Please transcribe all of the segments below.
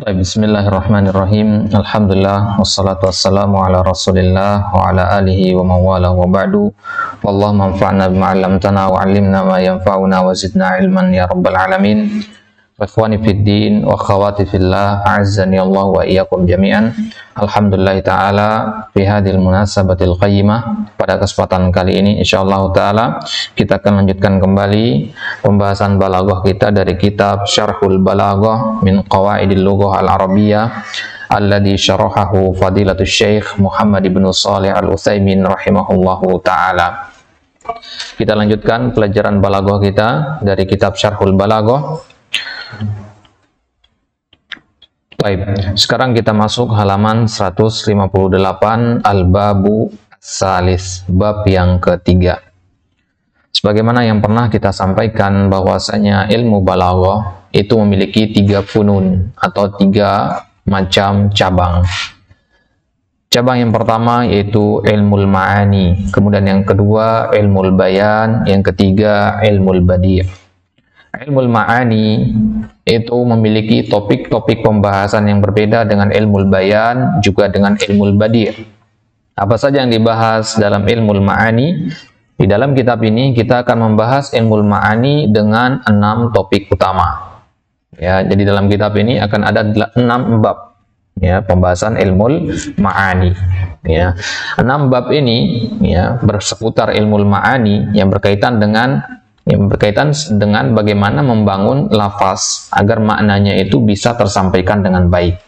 Bismillahirrahmanirrahim. Alhamdulillah wassalatu wassalamu ala Rasulillah wa ala alihi wa mawala wa ba'du. Wallahu manfa'na bima 'allamtana wa 'allimna ma yanfa'una wa zidna ilman ya rabbal alamin. Wa ikhwani fid din wa akhawati fillah, a'azzani Allah wa iyyakum jami'an. Alhamdulillah taala fi hadhil munasabatil qayyimah. Pada kesempatan kali ini insyaallah taala kita akan lanjutkan kembali pembahasan balaghah kita dari kitab Syarhul Balaghah min Qawaidil Lughah Al-Arabiyyah alladhi syarahahu Fadilatul Syekh Muhammad ibn Shalih Al-Utsaimin rahimahullahu taala. Kita lanjutkan pelajaran balaghah kita dari kitab Syarhul Balaghah. Baik, sekarang kita masuk halaman 158, Al-Babu Salis, bab yang ketiga. Sebagaimana yang pernah kita sampaikan bahwasanya ilmu balaghah itu memiliki 3 funun atau 3 macam cabang. Cabang yang pertama yaitu ilmul ma'ani, kemudian yang kedua ilmul bayan, yang ketiga ilmul badi'. Ilmul ma'ani itu memiliki topik-topik pembahasan yang berbeda dengan ilmul bayan, juga dengan ilmul badi'. Apa saja yang dibahas dalam ilmul ma'ani? Di dalam kitab ini kita akan membahas ilmul ma'ani dengan 6 topik utama. Ya, jadi dalam kitab ini akan ada 6 bab ya pembahasan ilmul ma'ani. Ya. 6 bab ini ya berseputar ilmul ma'ani yang berkaitan dengan bagaimana membangun lafaz agar maknanya itu bisa tersampaikan dengan baik.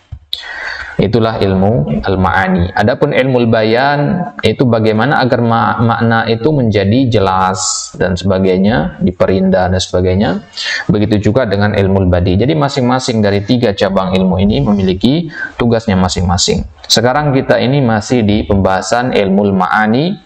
Itulah ilmu al-ma'ani. Adapun ilmu bayan itu bagaimana agar makna itu menjadi jelas dan sebagainya, diperindah dan sebagainya. Begitu juga dengan ilmu badi. Jadi masing-masing dari 3 cabang ilmu ini memiliki tugasnya masing-masing. Sekarang kita ini masih di pembahasan ilmu ma'ani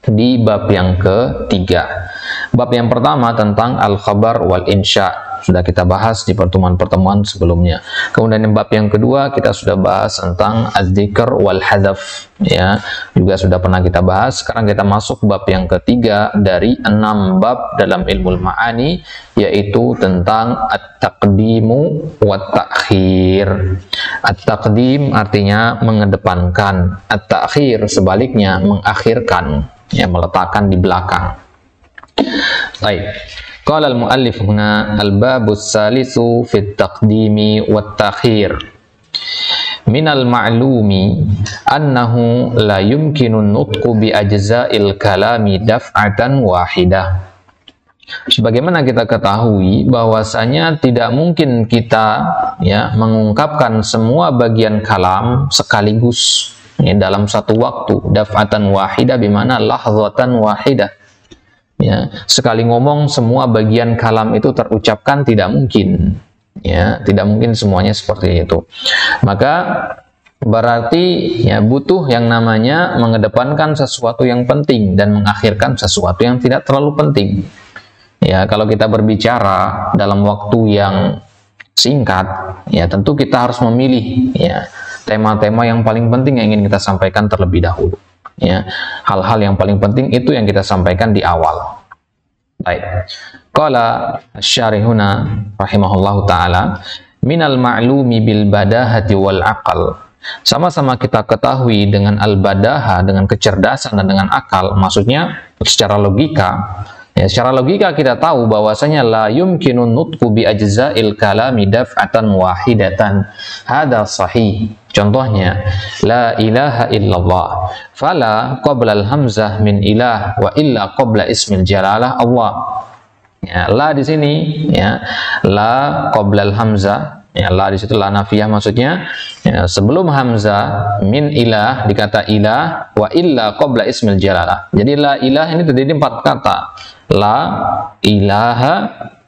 di bab yang ketiga. Bab yang pertama tentang al-khabar wal insya sudah kita bahas di pertemuan-pertemuan sebelumnya. Kemudian bab yang kedua kita sudah bahas tentang az-dzikr wal hadzaf ya, juga sudah pernah kita bahas. Sekarang kita masuk bab yang ketiga dari 6 bab dalam ilmu ma'ani, yaitu tentang at-taqdimu wat ta'khir. At-taqdim artinya mengedepankan, at-ta'khir sebaliknya mengakhirkan, ya meletakkan di belakang. Baik. Qala al-muallif huna al-babus salisu fi at-taqdimi wat-ta'khir. Min al-ma'lumi annahu la yumkinu an-nutqu bi ajza'il kalami daf'atan wahidah. Sebagaimana kita ketahui bahwasanya tidak mungkin kita ya mengungkapkan semua bagian kalam sekaligus ya, dalam satu waktu. Daf'atan wahidah bimana lahzatan wahidah. Ya, sekali ngomong semua bagian kalam itu terucapkan tidak mungkin. Ya, tidak mungkin semuanya seperti itu. Maka berarti ya butuh yang namanya mengedepankan sesuatu yang penting dan mengakhirkan sesuatu yang tidak terlalu penting. Ya, kalau kita berbicara dalam waktu yang singkat, ya tentu kita harus memilih ya tema-tema yang paling penting yang ingin kita sampaikan terlebih dahulu. Ya, hal-hal yang paling penting itu yang kita sampaikan di awal. Baik. Qala asy-syarihuna rahimahullahu taala, minal ma'lumi bil badahati wal aqal. Sama-sama kita ketahui dengan al-badaha, dengan kecerdasan dan dengan akal, maksudnya secara logika. Ya, secara logika kita tahu bahwasanya la yumkinu nutqu bi ajza'il kalami daf'atan wahidatan. Hada sahih. Contohnya, la ilaha illallah. Fala qabla al-hamzah min ilah wa illa qabla ismil jalalah Allah. Ya, la di sini ya, la qabla al-hamzah. Ya, la di situ la nafiyah maksudnya. Ya, sebelum hamzah min ilah dikata ilah wa illa qabla ismil jalalah. Jadi la ilah ini terdiri 4 kata. La ilaha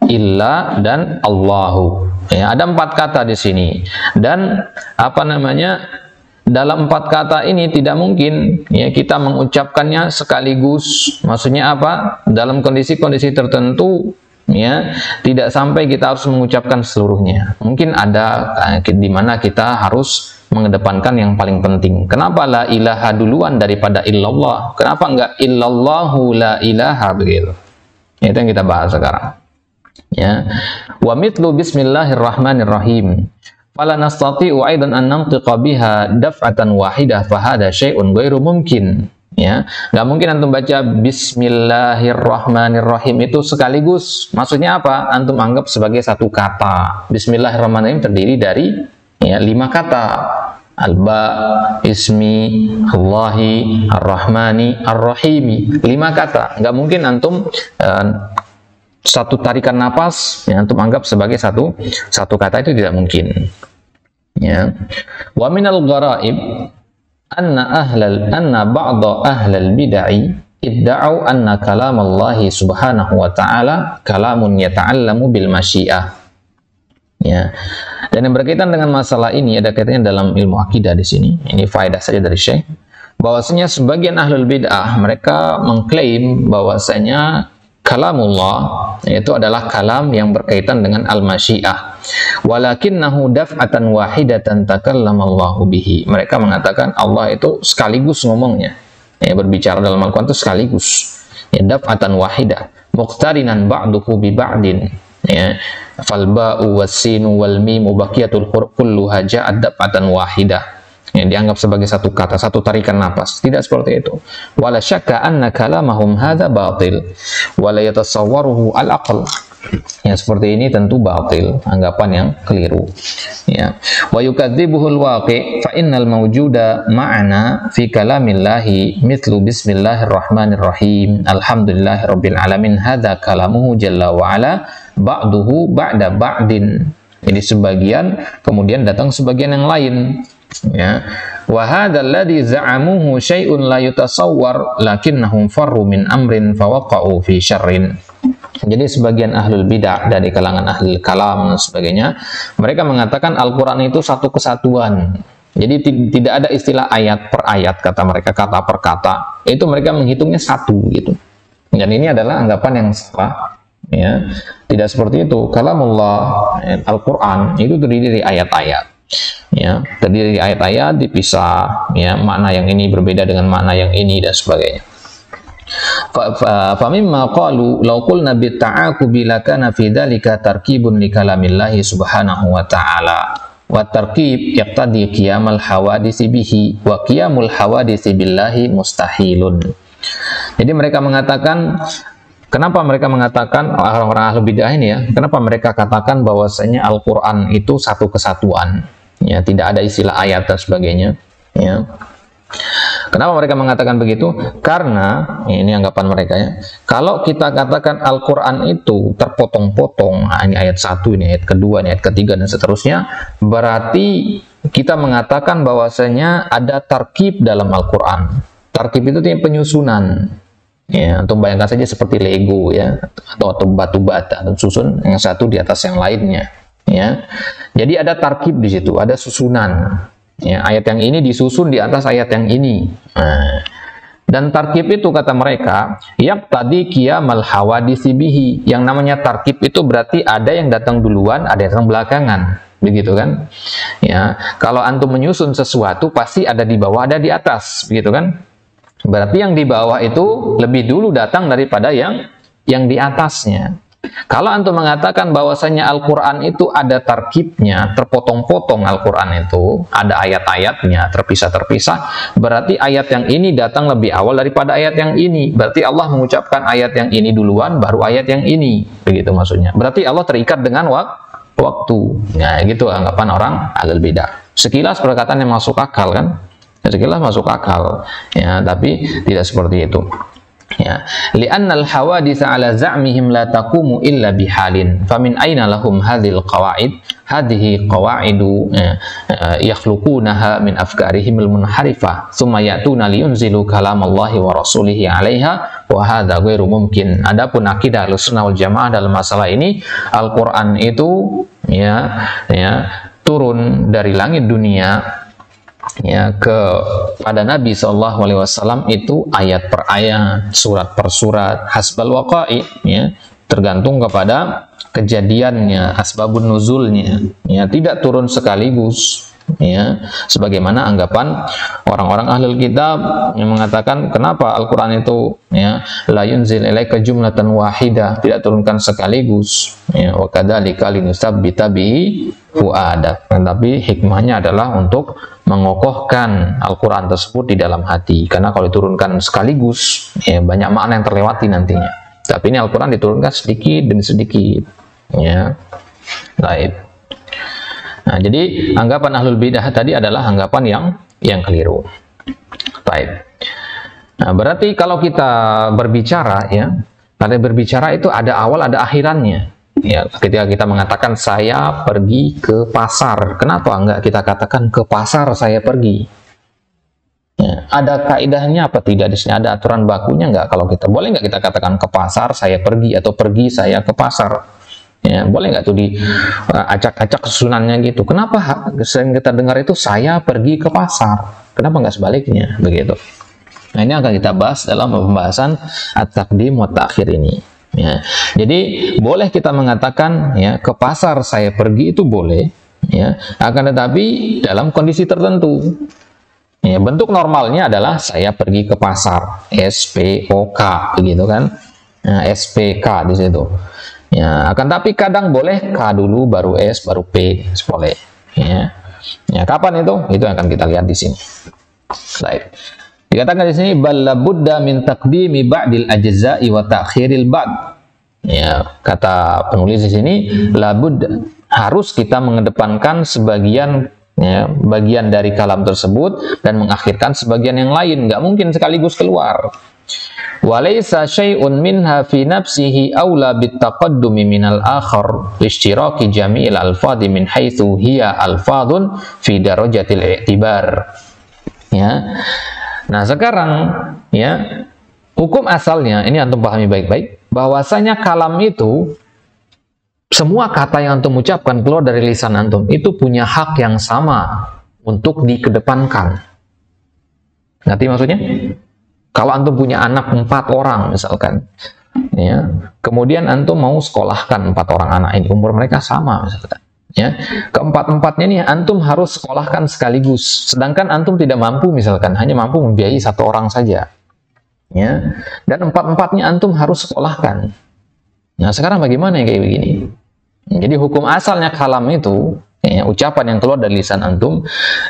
illa dan Allahu. Ya, ada 4 kata di sini. Dan apa namanya? Dalam 4 kata ini tidak mungkin ya kita mengucapkannya sekaligus. Maksudnya apa? Dalam kondisi-kondisi tertentu ya tidak sampai kita harus mengucapkan seluruhnya. Mungkin ada di mana kita harus mengedepankan yang paling penting. Kenapa la ilaha duluan daripada illallah? Kenapa enggak illallahu la ilaha begitu? Itu yang kita bahas sekarang. Ya. Wa mithlu bismillahirrahmanirrahim. fala nastati'u aidan an nantiqa biha daf'atan wahidah fa hadha syai'un ghairu mumkin. Ya, nggak mungkin antum baca Bismillahirrahmanirrahim itu sekaligus. Maksudnya apa? Antum anggap sebagai satu kata. Bismillahirrahmanirrahim terdiri dari 5 kata. Al-ba, ismi, Allahi, ar-rahmani, ar-rahimi. 5 kata. Nggak mungkin antum satu tarikan napas yang antum anggap sebagai satu kata, itu tidak mungkin. Ya. Wa minal gharaib anna ba'da ahlal bid'ah idda'u anna kalam Allah subhanahu wa ta'ala kalamun yata'allamu bil masyiah. Ya. Dan yang berkaitan dengan masalah ini ada kaitannya dalam ilmu akidah di sini. Ini faedah saja dari Syekh. Bahwasanya sebagian ahlul bid'ah mereka mengklaim bahwasanya kalamullah itu adalah kalam yang berkaitan dengan al-masyiah. Walakinnahu daf'atan wahidatan takallamallahu bihi. Mereka mengatakan Allah itu sekaligus ngomongnya. Ya, berbicara dalam Al-Qur'an itu sekaligus. Ya, daf'atan wahidah, muqtarinan ba'duhu bi ba'din. Ya, fal ba'u was-sinu wal mimu baqiyatul huruf kulluha ja'at daf'atan wahidah. Ya, dianggap sebagai satu kata, satu tarikan napas. Tidak seperti itu. Wala syakka anna kalamahum hadza batil wala yatasawwaruhu al-aql. Ya, seperti ini tentu batil, anggapan yang keliru. Ya. Wa yukadzibuhul waqi' fa innal mawjuda ma'ana fi kalamillahi mithlu bismillahirrahmanirrahim alhamdulillahirabbil alamin hadza kalamuhu jalla wa ala ba'duhu ba'da ba'din. Jadi sebagian kemudian datang sebagian yang lain. Ya, wa hadzal ladzi za'amuhu syai'un la yutasawwar lakinnahum farru min amrin fawaqa'u fi syarrin. Jadi sebagian ahlul bidah dari kalangan ahlul kalam dan sebagainya, mereka mengatakan Al-Qur'an itu satu kesatuan. Jadi tidak ada istilah ayat per ayat, kata mereka, kata per kata. Itu mereka menghitungnya satu gitu. Dan ini adalah anggapan yang salah. Ya, tidak seperti itu. Kalamullah, Al-Qur'an itu terdiri dari ayat-ayat. Ya, terdiri dari ayat-ayat dipisah, ya, makna yang ini berbeda dengan makna yang ini dan sebagainya. Fa mimma qalu law qulna bi ta'aqubi lakana fi dzalika tarkibun li kalamillahi subhanahu wa ta'ala wa tarkib yaqtadi qiyamal hawadisi bihi wa qiyamul hawadisi billahi mustahilun. Jadi mereka mengatakan, kenapa mereka mengatakan, orang-orang ahli bidah ini ya, kenapa mereka katakan bahwasanya Al-Qur'an itu satu kesatuan? Ya, tidak ada istilah ayat dan sebagainya. Ya. Kenapa mereka mengatakan begitu? Karena ini anggapan mereka ya. Kalau kita katakan Al-Qur'an itu terpotong-potong, ini ayat 1, ini ayat kedua, ini ayat ketiga dan seterusnya, berarti kita mengatakan bahwasanya ada tarkib dalam Al-Qur'an. Tarkib itu artinya penyusunan. Ya, untuk bayangkan saja seperti Lego ya, atau batu bata, atau susun yang satu di atas yang lainnya. Ya, jadi ada tarkib di situ, ada susunan. Ya, ayat yang ini disusun di atas ayat yang ini. Nah, dan tarkib itu kata mereka, yaqtadi qiyamal hawadisi bihi. Yang namanya tarkib itu berarti ada yang datang duluan, ada yang datang belakangan, begitu kan? Ya, kalau antum menyusun sesuatu pasti ada di bawah, ada di atas, begitu kan? Berarti yang di bawah itu lebih dulu datang daripada yang di atasnya. Kalau antum mengatakan bahwasanya Al-Qur'an itu ada tarkibnya, terpotong-potong Al-Qur'an itu, ada ayat-ayatnya, terpisah-terpisah, berarti ayat yang ini datang lebih awal daripada ayat yang ini. Berarti Allah mengucapkan ayat yang ini duluan, baru ayat yang ini. Begitu maksudnya. Berarti Allah terikat dengan waktu. Nah, gitu anggapan orang ahlul bidah. Sekilas perkataan yang masuk akal kan? Sekilas masuk akal. Ya, tapi tidak seperti itu. Ya, li'annal hawadits 'ala za'mihim la taqumu illa bihalin famin aina lahum hadhil qawaid hadhihi qawaidu yakhluqunaha min afkarihim al-munharifah thumma ya'tuna liyunzilu kalamallahi wa rasulihi 'alaiha wa hadza ghairu mumkin. Adapun akidah Ahlussunnah wal Jamaah dalam masalah ini, Al-Qur'an itu turun dari langit dunia ya kepada Nabi SAW itu ayat per ayat, surat per surat, hasbal waqa'i, ya, tergantung kepada kejadiannya, asbabun nuzulnya, ya, tidak turun sekaligus, ya, sebagaimana anggapan orang-orang ahlul kitab yang mengatakan kenapa Al-Quran itu ya la yunzil ilaika jumlatan wahidah, tidak turunkan sekaligus, ya, wa kadzalika linusabbita bihi fuadak. Tapi hikmahnya adalah untuk mengokohkan Al-Quran tersebut di dalam hati, karena kalau diturunkan sekaligus ya banyak makna yang terlewati nantinya. Tapi ini Al-Quran diturunkan sedikit demi sedikit, ya. Baik. Nah, jadi anggapan ahlul bidah tadi adalah anggapan yang keliru. Baik. Nah, berarti kalau kita berbicara, ya, kalau berbicara itu ada awal, ada akhirannya. Ya, ketika kita mengatakan saya pergi ke pasar, kenapa enggak kita katakan ke pasar saya pergi? Ya, ada kaidahnya apa tidak di sini? Ada aturan bakunya enggak? Kalau kita boleh enggak kita katakan ke pasar saya pergi atau pergi saya ke pasar? Ya, boleh nggak tuh di acak-acak susunannya gitu? Kenapa sering kita dengar itu saya pergi ke pasar? Kenapa nggak sebaliknya begitu? Nah, ini akan kita bahas dalam pembahasan at-taqdim wa ta'khir ini. Ya, jadi boleh kita mengatakan ya ke pasar saya pergi itu boleh, ya. Akan tetapi dalam kondisi tertentu. Ya, bentuk normalnya adalah saya pergi ke pasar, SPOK begitu kan? Nah, SPK di situ. Ya, akan tapi kadang boleh K dulu baru S baru P, boleh. Ya. Ya, kapan itu? Itu akan kita lihat di sini. Baik. Dikatakan di sini bal labudda min taqdimi ba'dil ajza'i wa ta'khiril ba'd. Ya, kata penulis di sini labud harus kita mengedepankan sebagian ya, bagian dari kalam tersebut dan mengakhirkan sebagian yang lain. Nggak mungkin sekaligus keluar. Walaysa syai'un minha fi nafsihi aula bitaqaddumi minal akhar ishtiraki jami'il alfadhi min haitsu hiya alfadhun fi darajatil i'tibar. Ya. Nah, sekarang ya hukum asalnya ini antum pahami baik-baik bahwasanya kalam itu semua kata yang antum ucapkan keluar dari lisan antum itu punya hak yang sama untuk dikedepankan. Ngerti maksudnya? Kalau antum punya anak 4 orang misalkan, ya, kemudian antum mau sekolahkan 4 orang anak ini, umur mereka sama misalkan, ya, keempat-empatnya nih antum harus sekolahkan sekaligus, sedangkan antum tidak mampu misalkan, hanya mampu membiayai 1 orang saja, ya, dan 4-empatnya antum harus sekolahkan. Nah, sekarang bagaimana yang kayak begini? Jadi hukum asalnya kalam itu, ya, ucapan yang keluar dari lisan antum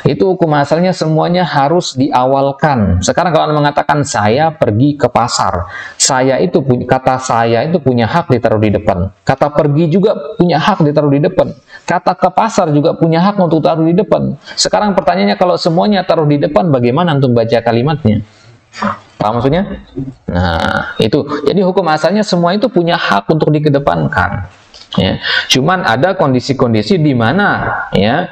itu hukum asalnya semuanya harus diawalkan. Sekarang kalau anda mengatakan saya pergi ke pasar, saya itu kata saya itu punya hak ditaruh di depan, kata pergi juga punya hak ditaruh di depan, kata ke pasar juga punya hak untuk taruh di depan. Sekarang pertanyaannya kalau semuanya taruh di depan, bagaimana antum baca kalimatnya? Paham maksudnya? Nah, itu jadi hukum asalnya semua itu punya hak untuk dikedepankan. Ya, cuman ada kondisi-kondisi di mana ya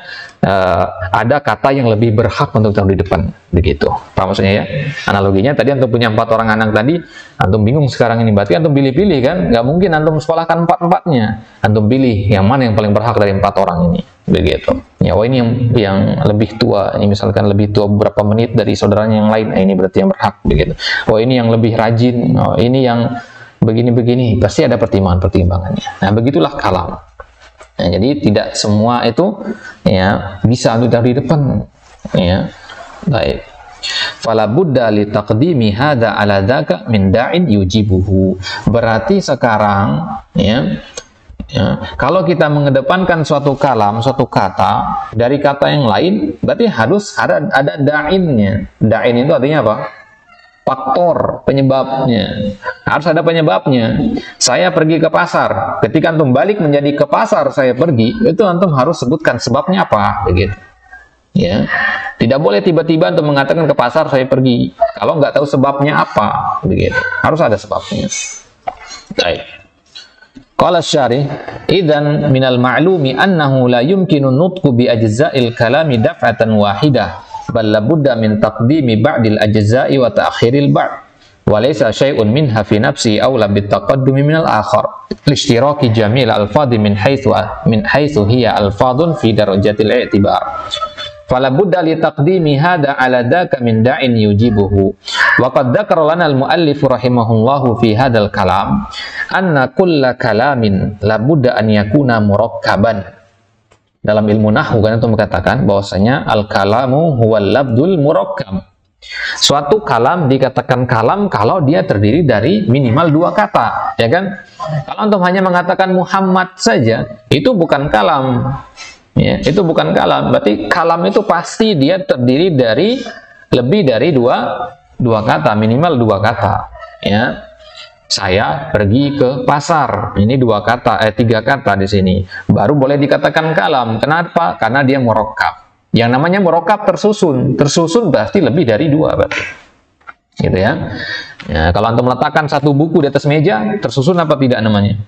ada kata yang lebih berhak untuk taruh di depan, begitu. Paham maksudnya ya? Analoginya tadi antum punya 4 orang anak tadi, antum bingung sekarang ini, berarti antum pilih-pilih kan? Nggak mungkin antum sekolahkan 4-empatnya. Antum pilih yang mana yang paling berhak dari 4 orang ini, begitu. Ya, oh ini yang lebih tua, ini misalkan lebih tua beberapa menit dari saudaranya yang lain, ini berarti yang berhak, begitu. Oh ini yang lebih rajin, oh ini yang begini-begini, pasti ada pertimbangan-pertimbangannya. Nah, begitulah kalam. Nah, jadi tidak semua itu ya bisa untuk dari depan. Ya, baik. Fala budda li taqdimi hadza ala dzaka min da'in yujibuhu. Berarti sekarang ya, kalau kita mengedepankan suatu kalam, suatu kata dari kata yang lain, berarti harus ada da'innya. Da'in itu artinya apa? Faktor penyebabnya, harus ada penyebabnya. Saya pergi ke pasar, ketika antum balik menjadi ke pasar saya pergi, itu antum harus sebutkan sebabnya apa, begitu. Ya, tidak boleh tiba-tiba antum mengatakan ke pasar saya pergi, kalau nggak tahu sebabnya apa, begitu. Harus ada sebabnya. Baik. Qala syarih, idzan minal ma'lumi annahu la yumkinu nutqu bi ajza'il kalami daf'atan wahidah. Bal labudda min taqdimi ba'dil ajza'i wa ta'khiril ba'd wa laysa syai'un minha fi nafsi aula bit taqaddumi minal akhar lishtiraki jamil alfadhi min haitsu hiya alfadhun fi darajatil i'tibar fala budda li taqdimi hadha ala dhaka min da'in yujibuhu wa qad dzakara lana al muallif rahimahullahu fi hadzal kalam anna kulla kalamin labudda an yakuna murakkaban. Dalam ilmu nahwu kan itu mengatakan bahwasanya al-kalamu huwal labdul murakkab. Suatu kalam dikatakan kalam kalau dia terdiri dari minimal 2 kata, ya kan? Kalau antum hanya mengatakan Muhammad saja, itu bukan kalam. Ya, itu bukan kalam. Berarti kalam itu pasti dia terdiri dari lebih dari dua kata, minimal 2 kata. Ya, saya pergi ke pasar. Ini 2 kata, 3 kata di sini. Baru boleh dikatakan kalam. Kenapa? Karena dia murakkab. Yang namanya murakkab tersusun berarti lebih dari 2 berarti. Gitu ya. Ya, kalau antum meletakkan 1 buku di atas meja, tersusun apa tidak namanya?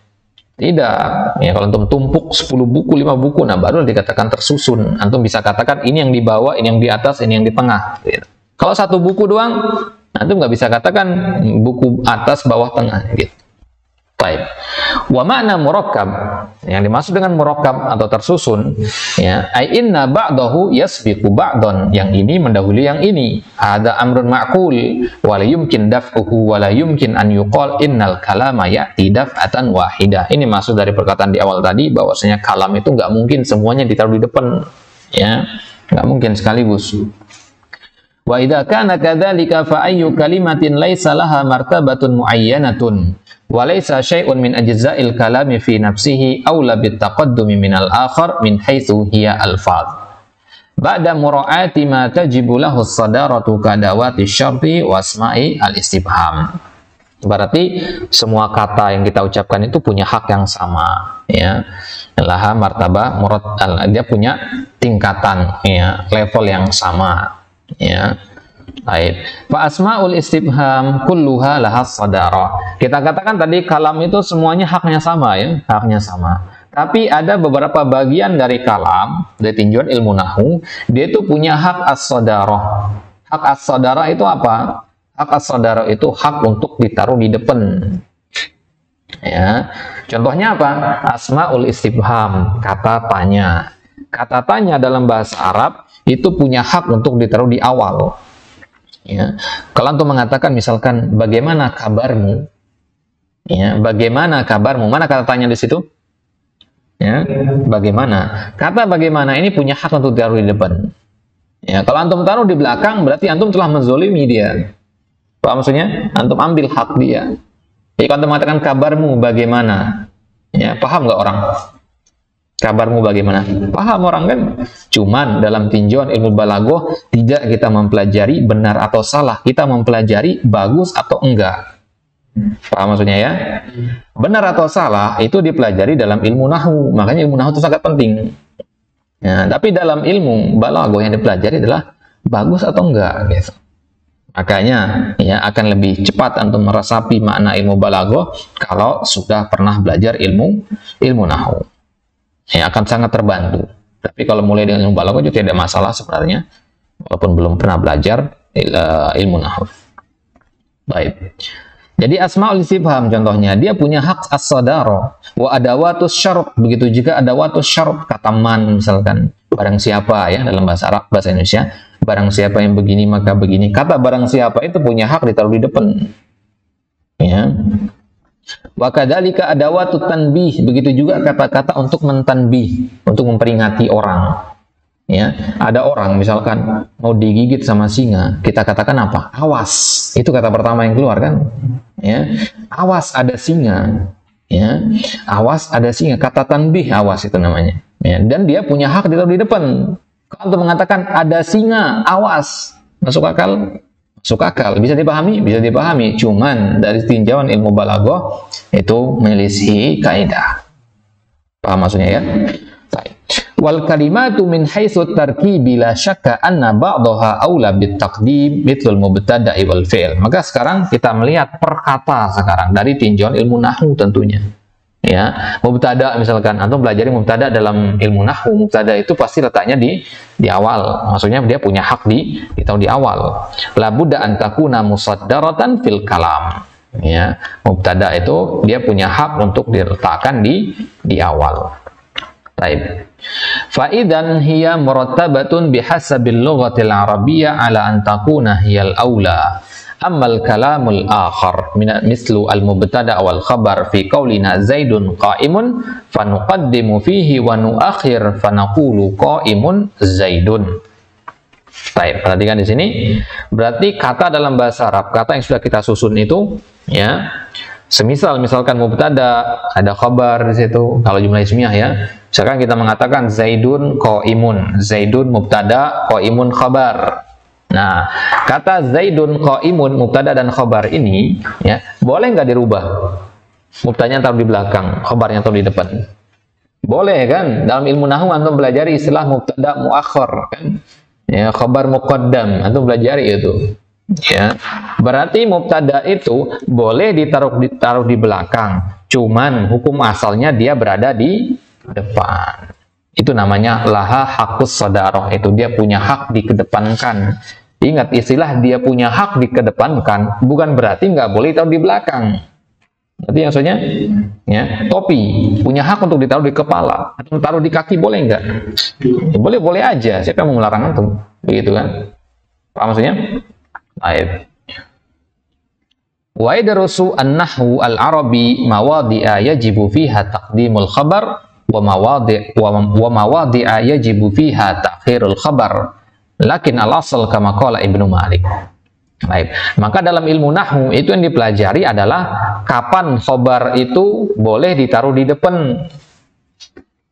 Tidak. Ya, kalau antum tumpuk 10 buku, 5 buku, nah baru dikatakan tersusun. Antum bisa katakan ini yang di bawah, ini yang di atas, ini yang di tengah. Gitu. Kalau 1 buku doang, antum nggak bisa katakan buku atas, bawah, tengah. Gitu. Baik. Wa makna murakkab, yang dimaksud dengan murakkab atau tersusun, ya, ai inna ba'dahu yasbiqu ba'dhan, yang ini mendahului yang ini. Ada amrun ma'qul wa la yumkin daf'uhu wa la yumkin an yuqal innal kalama ya'ti daf'atan wahidah. Ini maksud dari perkataan di awal tadi bahwasanya kalam itu nggak mungkin semuanya ditaruh di depan, ya, nggak mungkin sekaligus. Wa idza kana kadzalika fa ayyu kalimatin laisa laha martabatun muayyanatun wa laisa syai'un min ajza'il kalami fi nafsihi aula bit taqaddumi minal akhar min haitsu hiya alfaz ba'da mura'ati ma tajibu lahu as-sadaratu kadawati syarti wa asma'i al-istifham. Berarti semua kata yang kita ucapkan itu punya hak yang sama, ya. Laha martabah murad, dia punya tingkatan, ya, level yang sama, ya. Baik. Fa asmaul istifham kulluha lahas sadara. Kita katakan tadi kalam itu semuanya haknya sama, ya, haknya sama. Tapi ada beberapa bagian dari kalam, dari tinjauan ilmu nahwu, dia itu punya hak as-sadara. Hak as-sadara itu apa? Hak as-sadara itu hak untuk ditaruh di depan. Ya. Contohnya apa? Asmaul istifham, kata tanya. Kata tanya dalam bahasa Arab itu punya hak untuk ditaruh di awal. Ya, kalau antum mengatakan misalkan bagaimana kabarmu, ya, bagaimana kabarmu, mana kata tanya di situ? Ya, bagaimana? Kata bagaimana ini punya hak untuk ditaruh di depan. Ya, kalau antum taruh di belakang berarti antum telah menzolimi dia. Paham maksudnya? Antum ambil hak dia. Jadi kalau antum mengatakan kabarmu bagaimana, ya, paham nggak orang? Kabarmu bagaimana? Paham orang kan? Cuman dalam tinjauan ilmu balaghah tidak kita mempelajari benar atau salah, kita mempelajari bagus atau enggak. Paham maksudnya ya? Benar atau salah itu dipelajari dalam ilmu nahwu, makanya ilmu nahwu itu sangat penting. Ya, tapi dalam ilmu balaghah yang dipelajari adalah bagus atau enggak, gitu. Makanya ya akan lebih cepat antum meresapi makna ilmu balaghah kalau sudah pernah belajar ilmu nahwu. Ya, akan sangat terbantu. Tapi kalau mulai dengan ilmu balaghah juga tidak masalah sebenarnya, walaupun belum pernah belajar ilmu nahwu. Baik. Jadi asmaul istifham contohnya dia punya hak as-sadara wa adawatus syarf, begitu juga adawatus syarf, kata man misalkan, barang siapa, ya, dalam bahasa Arab, bahasa Indonesia, barang siapa yang begini maka begini. Kata barang siapa itu punya hak ditaruh di depan. Ya. Wa kadzalika adawatut tanbih, begitu juga kata-kata untuk mentanbih, untuk memperingati orang. Ya, ada orang misalkan mau digigit sama singa, kita katakan apa? Awas. Itu kata pertama yang keluar kan? Ya. Awas ada singa. Ya. Awas ada singa, kata tanbih, awas itu namanya. Ya, dan dia punya hak ditaruh di depan. Kalau untuk mengatakan ada singa, awas. Masuk akal? Masuk akal, bisa dipahami? Bisa dipahami, cuman dari tinjauan ilmu balaghah itu menyelisihi kaidah. Paham maksudnya ya? Baik. Wal kalimatu min haitsu tarkibi la syakka anna ba'daha aula bit taqdim mithlul mubtada'i wal fi'l. Maka sekarang kita melihat perkata sekarang dari tinjauan ilmu nahwu tentunya. Ya, mubtada misalkan antum pelajari mubtada dalam ilmu nahwu, mubtada itu pasti letaknya di awal. Maksudnya dia punya hak ditaruh di awal. La budda an takuna musaddaratan fil kalam. Ya, mubtada itu dia punya hak untuk diletakkan di awal. Baik. Fa idzan hiya murattabatun bihasabil lughatil arabiyyah ala an takuna hiyal aula. Ammal kalamul akhar mislu al-mubtada wal khabar fi qaulina Zaidun qa'imun fanuqaddimu fihi wa nuakhir fanaqulu qa'imun Zaidun. Baik, perhatikan di sini. Berarti kata dalam bahasa Arab, kata yang sudah kita susun itu, ya. Misalkan mubtada, ada khabar di situ. Kalau jumlah ismiyah ya. Misalkan kita mengatakan Zaidun qa'imun. Zaidun mubtada, qa'imun khabar. Nah, kata Zaidun qa'imun mubtada dan khabar ini, ya, boleh nggak dirubah? Mubtadanya taruh di belakang, khabarnya taruh di depan. Boleh kan? Dalam ilmu nahwu antum pelajari istilah mubtada muakhir kan? Ya, khabar muqaddam antum pelajari itu. Ya. Berarti mubtada itu boleh ditaruh di belakang. Cuman hukum asalnya dia berada di depan. Itu namanya laha haqqus shadaroh, itu dia punya hak dikedepankan. Ingat, istilah dia punya hak dikedepankan bukan berarti nggak boleh taruh di belakang. Berarti maksudnya, ya, topi punya hak untuk ditaruh di kepala atau taruh di kaki, boleh nggak? Ya, boleh aja. Siapa yang mau melarang itu? Begitu kan? Paham maksudnya? Baik. Wa yadrusu an-nahwu al-arabi mawadi'a yajibu fiha taqdimul khabar wa mawadi'a yajibu fiha ta'khirul khabar. Lakin al-asal kama qala Ibnu Malik. Baik. Maka dalam ilmu nahwu itu yang dipelajari adalah kapan khobar itu boleh ditaruh di depan.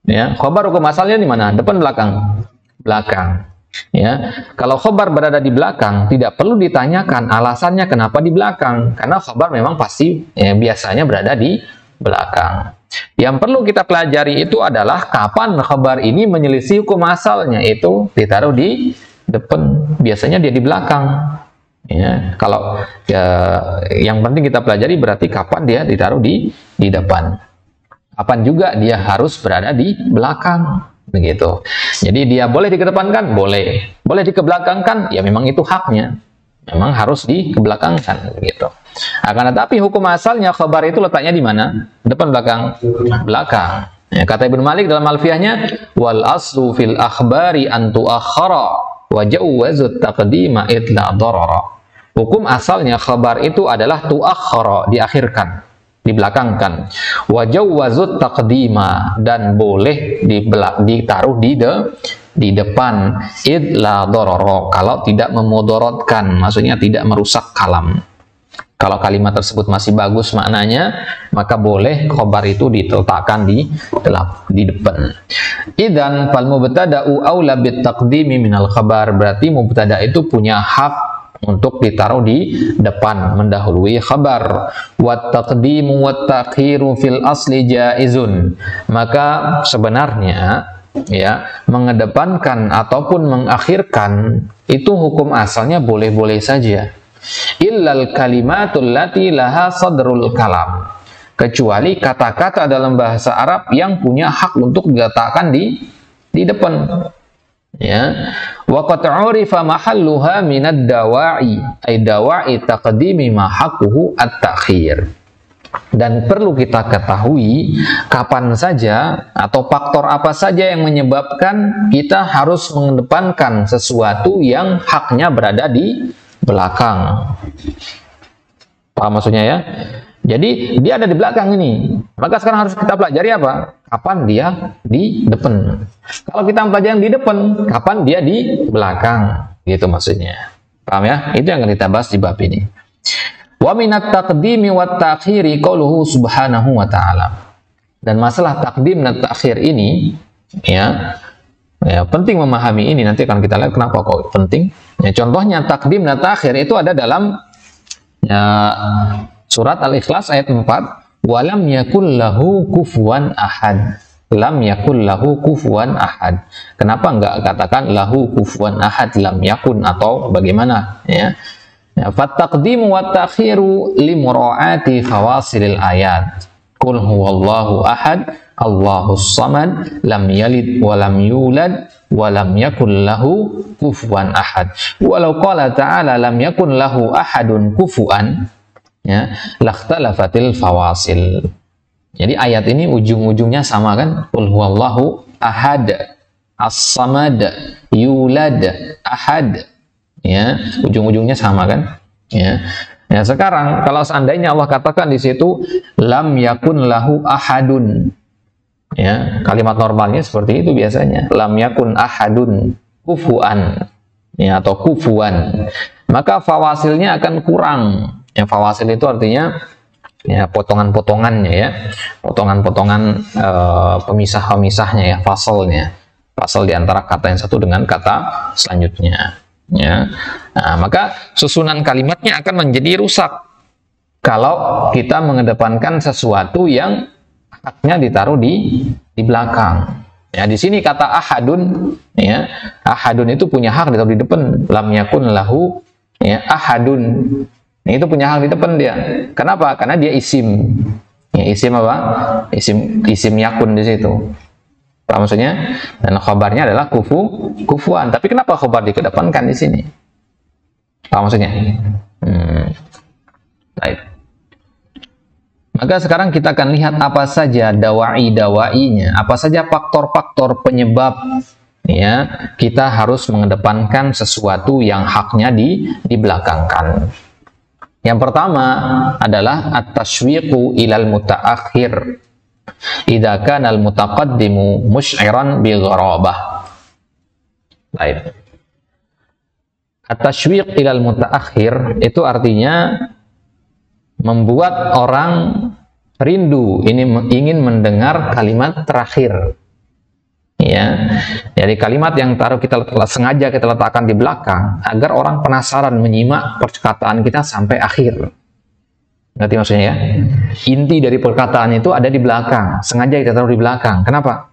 Ya, khobar hukum asalnya di mana? Depan, belakang? Belakang. Ya. Kalau khobar berada di belakang, tidak perlu ditanyakan alasannya kenapa di belakang. Karena khobar memang pasti biasanya berada di belakang. Yang perlu kita pelajari itu adalah kapan khobar ini menyelisih hukum asalnya, itu ditaruh di depan, biasanya dia di belakang. Ya, kalau yang penting kita pelajari berarti kapan dia ditaruh di depan, kapan juga dia harus berada di belakang, begitu. Jadi dia boleh dikedepankan, boleh dikebelakangkan, ya memang itu haknya, memang harus dikebelakangkan, begitu. Akan tetapi hukum asalnya khabar itu letaknya di mana? Depan, belakang? Belakang. Ya, kata Ibnu Malik dalam alfiyahnya, wal aslu fil akhbari an tuakhara wa jawwazu taqdima itla darara. Hukum asalnya khabar itu adalah tuakhara, diakhirkan, dibelakangkan. Wa jawwazu taqdima, dan boleh ditaruh di depan, itla darara, kalau tidak memudaratkan, maksudnya tidak merusak kalam. Kalau kalimat tersebut masih bagus maknanya, maka boleh khobar itu diletakkan di depan. Idzan fal mubtada'u aula bit taqdimi minal khabar. Berarti mubtada itu punya hak untuk ditaruh di depan, mendahului khabar. Wat taqdimu wat ta'khiru fil asli jaizun. Maka sebenarnya, ya, mengedepankan ataupun mengakhirkan itu hukum asalnya boleh-boleh saja. Illal kalimatul lati laha sadrul kalam, kecuali kata-kata dalam bahasa Arab yang punya hak untuk diletakkan di depan. Ya, wa qad 'urifa mahalluha minad dawa'i, ay dawa'i taqdimi ma haqquhu at-ta'khir. Dan perlu kita ketahui kapan saja atau faktor apa saja yang menyebabkan kita harus mengedepankan sesuatu yang haknya berada di belakang. Paham maksudnya ya? Jadi dia ada di belakang ini. Maka sekarang harus kita pelajari apa? Kapan dia di depan. Kalau kita pelajari yang di depan, kapan dia di belakang. Gitu maksudnya. Paham ya? Itu yang akan kita bahas di bab ini. Wa minat taqdimi wat ta'khiri qauluhu subhanahu wa ta'ala. Dan masalah taqdim dan ta'khir ini, ya, penting memahami ini. Nanti akan kita lihat kenapa kok penting. Ya, contohnya taqdim dan ta'khir itu ada dalam surat Al-Ikhlas ayat 4. Walam yakul lahu kufuwan ahad. Lam yakul lahu kufuwan ahad. Kenapa enggak katakan lahu kufuwan ahad, lam yakun, atau bagaimana? Ya. Fattaqdimu wa ta'khiru limura'ati khawasilil ayat. Qul huwallahu ahad, Allahus samad, lam yalid wa lam yulad wa lam yakul lahu kufuwan ahad. Walau qala ta'ala lam yakun lahu ahadun kufuwan, ya, lakhtalafatil fawasil. Jadi ayat ini ujung-ujungnya sama kan? Qul huwallahu ahad, as-samad, yulad, ahad. Ya, ujung-ujungnya sama kan? Ya. Ya, sekarang kalau seandainya Allah katakan di situ lam yakun lahu ahadun. Ya, kalimat normalnya seperti itu biasanya. Lam yakun ahadun kufuan. Ya, atau kufuan. Maka fawasilnya akan kurang. Ya, fawasil itu artinya ya potongan-potongannya ya. Potongan-potongan pemisah-pemisahnya ya, fasalnya. Fasal di antara kata yang satu dengan kata selanjutnya. Ya. Nah, maka susunan kalimatnya akan menjadi rusak kalau kita mengedepankan sesuatu yang haknya ditaruh di belakang. Ya, di sini kata ahadun, ya, ahadun itu punya hak ditaruh di depan. Lam yakun lahu, ya, ahadun. Nah, itu punya hak di depan dia. Kenapa? Karena dia isim. Ya, isim apa? Isim yakun di situ. Apa maksudnya? Dan khobarnya adalah kufuan. Tapi kenapa khobar dikedepankan di sini? Apa maksudnya? Baik. Maka sekarang kita akan lihat apa saja dawai-dawainya, apa saja faktor-faktor penyebab ya kita harus mengedepankan sesuatu yang haknya dibelakangkan. Yang pertama adalah at-tashwiqu ilal mutaakhir. Idza kana al-mutaqaddimu musy'iran bi gharabah. Baik. At-tashwiq ilal mutaakhir itu artinya membuat orang rindu, ini ingin mendengar kalimat terakhir. Ya. Jadi kalimat yang sengaja kita letakkan di belakang agar orang penasaran menyimak perkataan kita sampai akhir. Ngerti maksudnya ya? Inti dari perkataan itu ada di belakang, sengaja kita taruh di belakang. Kenapa?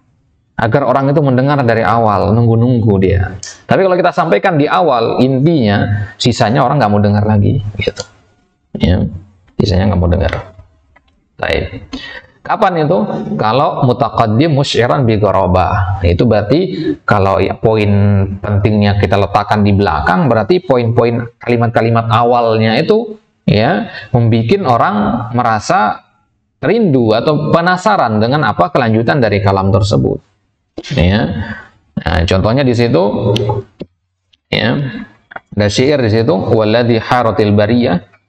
Agar orang itu mendengar dari awal, nunggu-nunggu dia. Tapi kalau kita sampaikan di awal intinya, sisanya orang nggak mau dengar lagi, gitu. Ya, sisanya nggak mau dengar. Baik. Kapan itu? Kalau mutaqaddim musy'iran bi gharabah. Itu berarti kalau ya poin pentingnya kita letakkan di belakang, berarti poin-poin kalimat-kalimat awalnya itu ya membuat orang merasa rindu atau penasaran dengan apa kelanjutan dari kalam tersebut. Ya. Nah, contohnya di situ ya ada syair di situ waladzi haratil bariyah.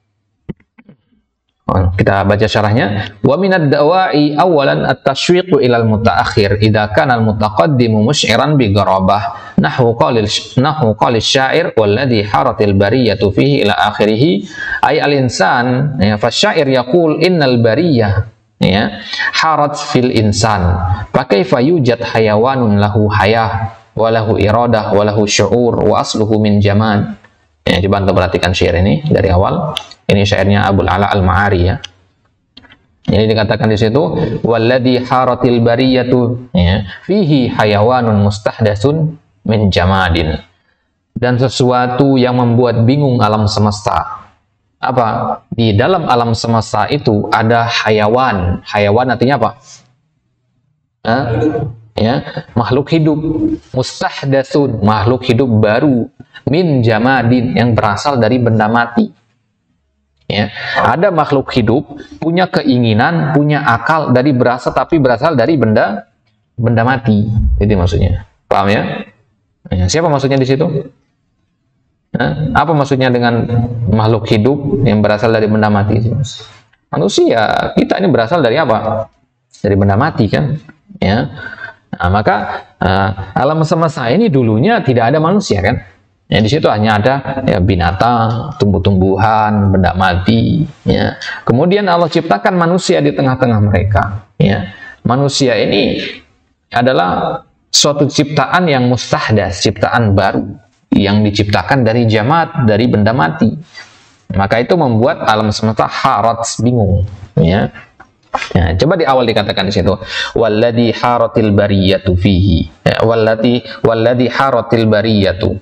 Kita baca syarahnya. Wa minad dawa'i awalan at-tashwiqu ilal mutaakhir idza kana al-mutaqaddimu musy'iran bi gharabah nahwu qali syair walladhi haratil bariyatu fihi ila akhirih ay al-insan ya fa syair yaqul innal bariyah ya harat fil insan fa kaifa yujad hayawanun lahu hayah wa lahu iradah wa lahu syu'ur wa asluhu min jamad. Ya, dibantu perhatikan syair ini dari awal. Ini syairnya Abul Ala Al-Ma'ari ya. Jadi dikatakan di situ walladzi haratil bariyatu ya fihi hayawanun mustahdatsun min jamadin. Dan sesuatu yang membuat bingung alam semesta. Apa? Di dalam alam semesta itu ada hayawan. Hayawan artinya apa? Ya, makhluk hidup mustahdatsun, makhluk hidup baru min jamadin yang berasal dari benda mati. Ya, ada makhluk hidup punya keinginan, punya akal tapi berasal dari benda mati. Itu maksudnya. Paham ya? Ya, siapa maksudnya di situ? Apa maksudnya dengan makhluk hidup yang berasal dari benda mati? Manusia, kita ini berasal dari apa? Dari benda mati kan? Ya. Nah, maka alam semesta ini dulunya tidak ada manusia kan? Ya, di situ hanya ada ya, binatang, tumbuh-tumbuhan, benda mati. Ya. Kemudian Allah ciptakan manusia di tengah-tengah mereka. Ya. Manusia ini adalah suatu ciptaan yang mustahdas, ciptaan baru yang diciptakan dari jamad, dari benda mati. Maka itu membuat alam semesta harat, bingung. Ya. Ya, coba di awal dikatakan di situ walladzi haratil bariyatu fihi. Ya, walladzi haratil bariyatu.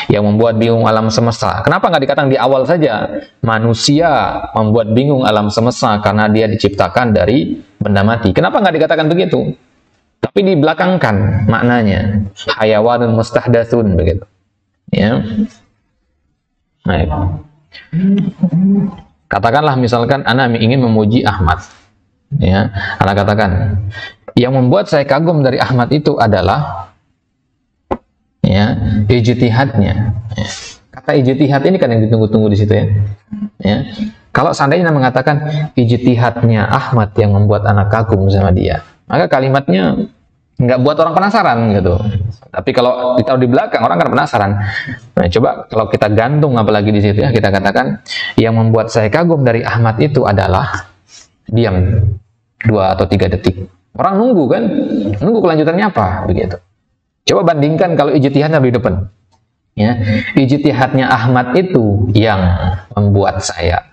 Yang membuat bingung alam semesta. Kenapa nggak dikatakan di awal saja? Manusia membuat bingung alam semesta karena dia diciptakan dari benda mati. Kenapa nggak dikatakan begitu? Tapi dibelakangkan maknanya. Hayawanun mustahdatsun begitu. Ya. Baik. Katakanlah misalkan ana ingin memuji Ahmad. Ya, ana katakan yang membuat saya kagum dari Ahmad itu adalah ya ijtihadnya. Ya. kata ijtihad ini kan yang ditunggu-tunggu di situ ya. Ya. Kalau seandainya mengatakan ijtihadnya Ahmad yang membuat anak kagum sama dia, maka kalimatnya nggak buat orang penasaran gitu. Tapi kalau ditaruh di belakang, orang kan penasaran. Nah, coba kalau kita gantung apalagi di situ ya, kita katakan yang membuat saya kagum dari Ahmad itu adalah diam 2 atau 3 detik. Orang nunggu kan, nunggu kelanjutannya apa begitu. Coba bandingkan kalau ijtihadnya di depan. Ya, ijtihadnya Ahmad itu yang membuat saya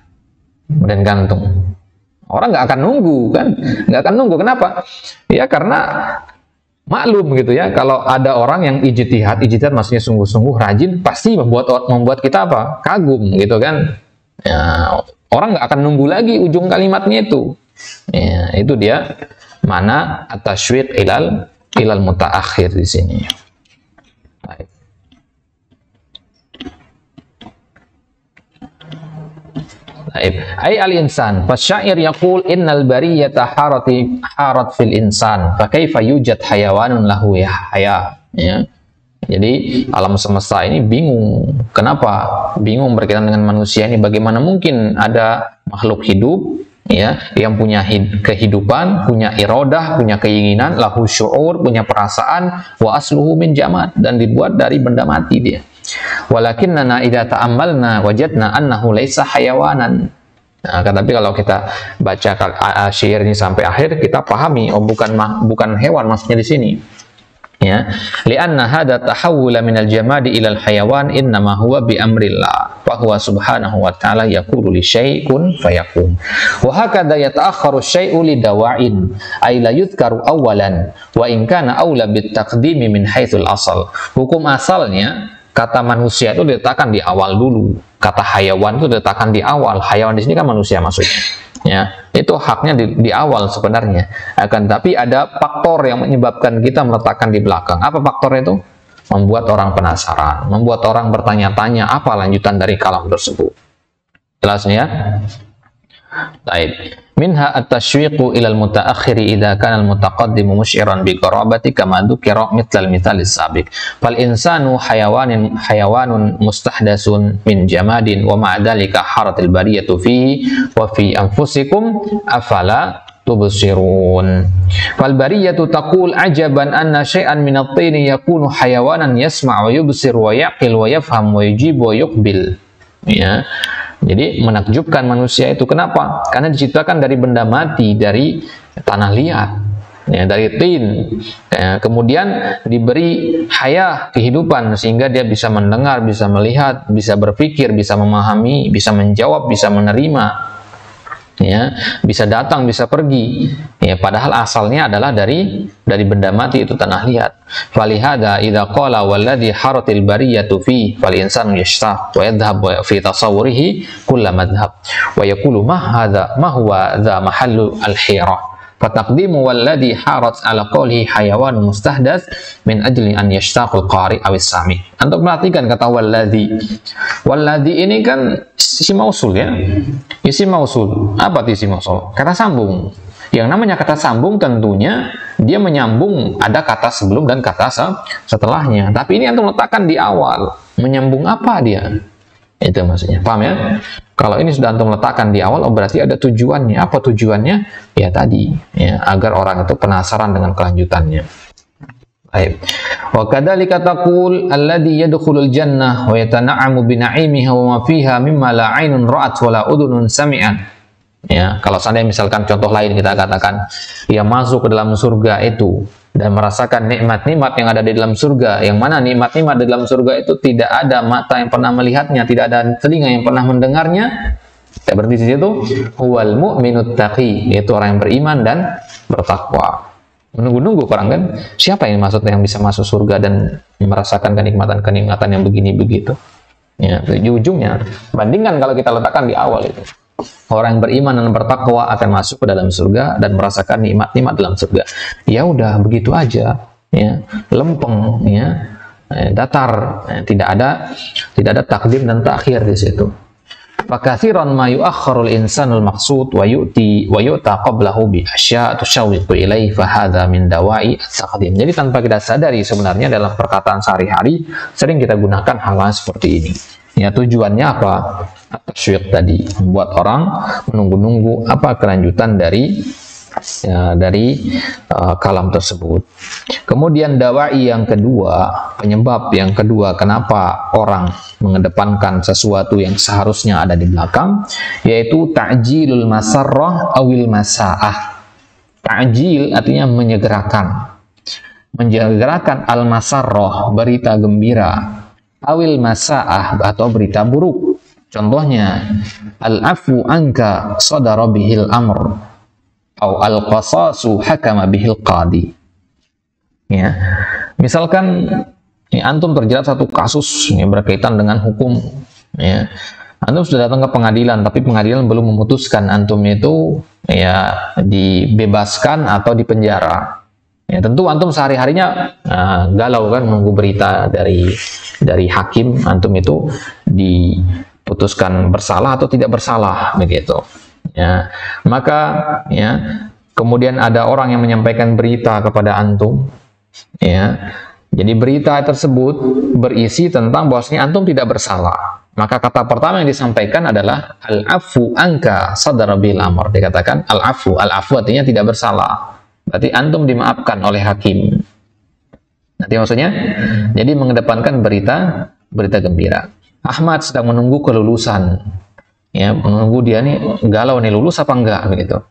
dan gantung. Orang nggak akan nunggu kan, nggak akan nunggu. Kenapa? Ya karena maklum gitu ya. Kalau ada orang yang ijtihad maksudnya sungguh-sungguh rajin, pasti membuat kita apa? Kagum gitu kan. Ya, orang nggak akan nunggu lagi ujung kalimatnya itu. Ya, itu dia mana at-tashwiq ilal mutaakhir di sini. Baik. Ai al-insan fasyair yaqul innal bariyata harat fil insan fa kaifa yujad hayawanun lahu haya ya. Jadi alam semesta ini bingung. Kenapa? Bingung berkaitan dengan manusia ini, bagaimana mungkin ada makhluk hidup ya yang punya kehidupan, punya iradah, punya keinginan, lahu syu'ur, punya perasaan, wa asluhu min jamad, dan dibuat dari benda mati dia. Walakinnana idza ta'ammalna wajadna annahu laisa hayawanan. Nah, tapi kalau kita baca syair ini sampai akhir, kita pahami bukan hewan maksudnya di sini. Ya, li'anna hadha tahawula minal jamadi ilal hayawan innama huwa bi amrillah wa huwa subhanahu wa ta'ala yaqulu li syai'un fayakun. Wa hakadha yata'akhkharu syai'u li dawa'in ay la yudhkaru awalan wa in kana aula bit taqdimi min haitsul asal. Hukum asalnya kata manusia itu diletakkan di awal dulu. Kata hayawan itu diletakkan di awal. Hayawan di sini kan manusia maksudnya. Ya, itu haknya di awal sebenarnya. Akan tapi ada faktor yang menyebabkan kita meletakkan di belakang. Apa faktornya itu? Membuat orang penasaran, membuat orang bertanya-tanya apa lanjutan dari kalam tersebut. Jelas ya? Baik. Minha at-tashwiqu ila al-mutaakhiri idza kana al-mutaqaddimu musyiran bi qarabati kama dzukira mithal mithalis sabiq. Fal insanu hayawanun mustahdasun min jamadin wa ma'a dzalika haratil bariyatu fihi wa fi anfusikum afala tubsirun. Fal bariyatu taqul ajaban anna syai'an min at-tini yakunu hayawanan yasma' wa yubsir wa yaqil wa yafham wa yujib wa yuqbil. Ya. Jadi menakjubkan manusia itu kenapa? Karena diciptakan dari benda mati, dari tanah liat, ya, dari tin. Ya, kemudian diberi haya, kehidupan, sehingga dia bisa mendengar, bisa melihat, bisa berpikir, bisa memahami, bisa menjawab, bisa menerima. Ya, bisa datang, bisa pergi. Ya, padahal asalnya adalah dari benda mati, itu tanah liat. Falihada idza qala walladhi haratil bariyatu fi fal insanu yashtaq wa yadhhab fi tasawwurihi kull madhhab wa yaqulu ma huwa dha mahallu al-hirah. Fataqdimu walladhi harat ala qawlihi hayawan mustahdas min ajli an yashtaqul qari awis sami. Untuk perhatikan kata walladhi. Walladhi ini kan isim mausul ya. Isim mausul. Apa isim mausul? Kata sambung. Yang namanya kata sambung tentunya dia menyambung, ada kata sebelum dan kata setelahnya. Tapi ini antum letakkan di awal. Menyambung apa dia? Itu maksudnya. Paham ya? Kalau ini sudah antum letakkan di awal, oh berarti ada tujuannya. Apa tujuannya? Ya tadi, ya, agar orang itu penasaran dengan kelanjutannya. Baik. Wa kadzalika taqul alladhi yadkhulul jannah wa yatana'amu bi na'imiha wa ma fiha mimma la 'ainun ra'at wa la udhunun sami'at. Ya, kalau seandainya misalkan contoh lain kita katakan, ia masuk ke dalam surga itu dan merasakan nikmat-nikmat yang ada di dalam surga, yang mana nikmat-nikmat di dalam surga itu tidak ada mata yang pernah melihatnya, tidak ada telinga yang pernah mendengarnya. Kita berhenti di situ. Huwal mu'minut taqi, yaitu orang yang beriman dan bertakwa. Menunggu-nunggu orang kan, siapa yang maksudnya yang bisa masuk surga dan merasakan kenikmatan-kenikmatan yang begini begitu. Ya, di ujungnya bandingkan kalau kita letakkan di awal itu. Orang yang beriman dan bertakwa akan masuk ke dalam surga dan merasakan nikmat-nikmat dalam surga. Ya udah begitu aja, ya, lempeng, ya, datar, ya, tidak ada takdim dan takhir di situ. Fakatsiran ma yu'akhkharul insanul maqsud wa yu'ta qablahu bi asya' tusyawwiqu ilaihi fa hadza min dawa'i at-taqdim. Jadi tanpa kita sadari sebenarnya dalam perkataan sehari-hari sering kita gunakan hal-hal seperti ini. Ya, tujuannya apa? Tasywiq tadi, membuat orang menunggu-nunggu apa kelanjutan dari kalam tersebut. Kemudian dawai yang kedua, penyebab yang kedua kenapa orang mengedepankan sesuatu yang seharusnya ada di belakang, yaitu ta'jilul masarrah awil masaah. Ta'jil artinya menyegerakan. Menyegerakan al-masarrah, berita gembira, awil masaah atau berita buruk. Contohnya, al-afu anka sadara bihil amr, atau al-qasasu hakama bihil qadi. Ya, misalkan antum terjerat satu kasus yang berkaitan dengan hukum, ya. Antum sudah datang ke pengadilan, tapi pengadilan belum memutuskan antum itu ya dibebaskan atau dipenjara. Ya, tentu antum sehari-harinya galau kan, menunggu berita dari hakim antum itu diputuskan bersalah atau tidak bersalah begitu. Ya, maka ya kemudian ada orang yang menyampaikan berita kepada antum, ya. Jadi berita tersebut berisi tentang bahwasanya antum tidak bersalah. Maka kata pertama yang disampaikan adalah al-afu anka sadara bil amr. Dikatakan al-afu artinya tidak bersalah. Berarti antum dimaafkan oleh hakim. Nanti maksudnya, jadi mengedepankan berita gembira. Ahmad sedang menunggu kelulusan. Ya, menunggu dia nih galau nih lulus apa enggak begitu.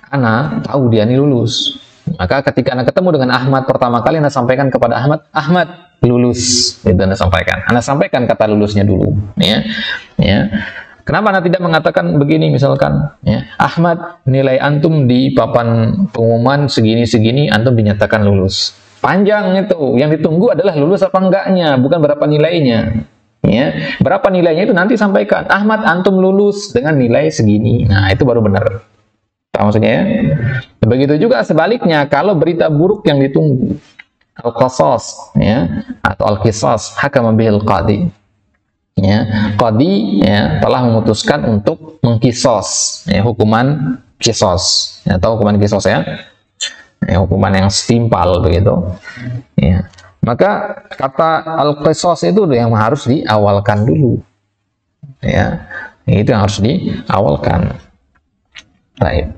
Ana tahu dia nih lulus. Maka ketika Anda ketemu dengan Ahmad pertama kali, Anda sampaikan kepada Ahmad, Ahmad lulus. Itu Anda sampaikan. Anda sampaikan kata lulusnya dulu, ya. Ya. Kenapa Anda tidak mengatakan begini misalkan, ya, Ahmad, nilai antum di papan pengumuman segini-segini, antum dinyatakan lulus. Panjang itu. Yang ditunggu adalah lulus apa enggaknya, bukan berapa nilainya. Ya, berapa nilainya itu nanti sampaikan. Ahmad, antum lulus dengan nilai segini. Nah, itu baru benar. Tahu maksudnya ya? Begitu juga sebaliknya, kalau berita buruk yang ditunggu, al-qasas, ya, atau al-qisas, hakama bihil qadi. Ya, qadi ya telah memutuskan untuk mengkisos, ya, hukuman kisos, ya, atau hukuman kisos ya, hukuman yang setimpal begitu. Ya. Maka kata al-qisas itu yang harus diawalkan dulu. Ya, itu yang harus diawalkan. Baik.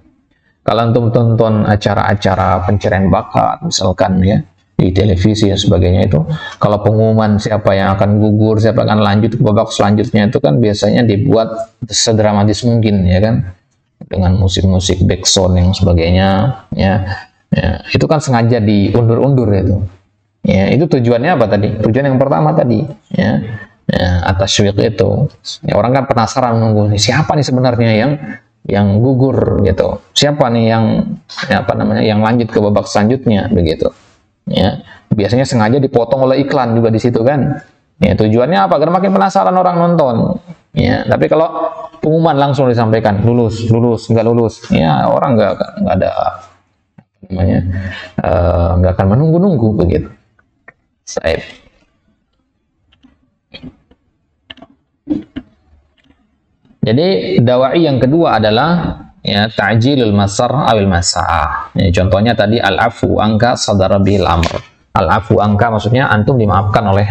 Kalau antum tonton acara-acara pencarian bakat misalkan ya di televisi dan sebagainya, itu kalau pengumuman siapa yang akan gugur, siapa akan lanjut ke babak selanjutnya, itu kan biasanya dibuat sedramatis mungkin ya kan, dengan musik-musik backsound yang sebagainya ya. Ya, itu kan sengaja diundur-undur itu. Ya, itu tujuannya apa tadi? Tujuan yang pertama tadi, ya, atas syuik itu. Ya, orang kan penasaran menunggu siapa nih sebenarnya yang gugur gitu. Siapa nih yang yang lanjut ke babak selanjutnya begitu. Ya, biasanya sengaja dipotong oleh iklan juga di situ kan. Ya, tujuannya apa? Agar makin penasaran orang nonton. Ya, tapi kalau pengumuman langsung disampaikan lulus, nggak lulus, ya orang nggak ada nggak akan menunggu-nunggu begitu. Baik. Jadi dawai yang kedua adalah ya ta'jilul masar awil masaah. Ya, contohnya tadi al-afu angka sadara bil amr. Al-afu angka maksudnya antum dimaafkan oleh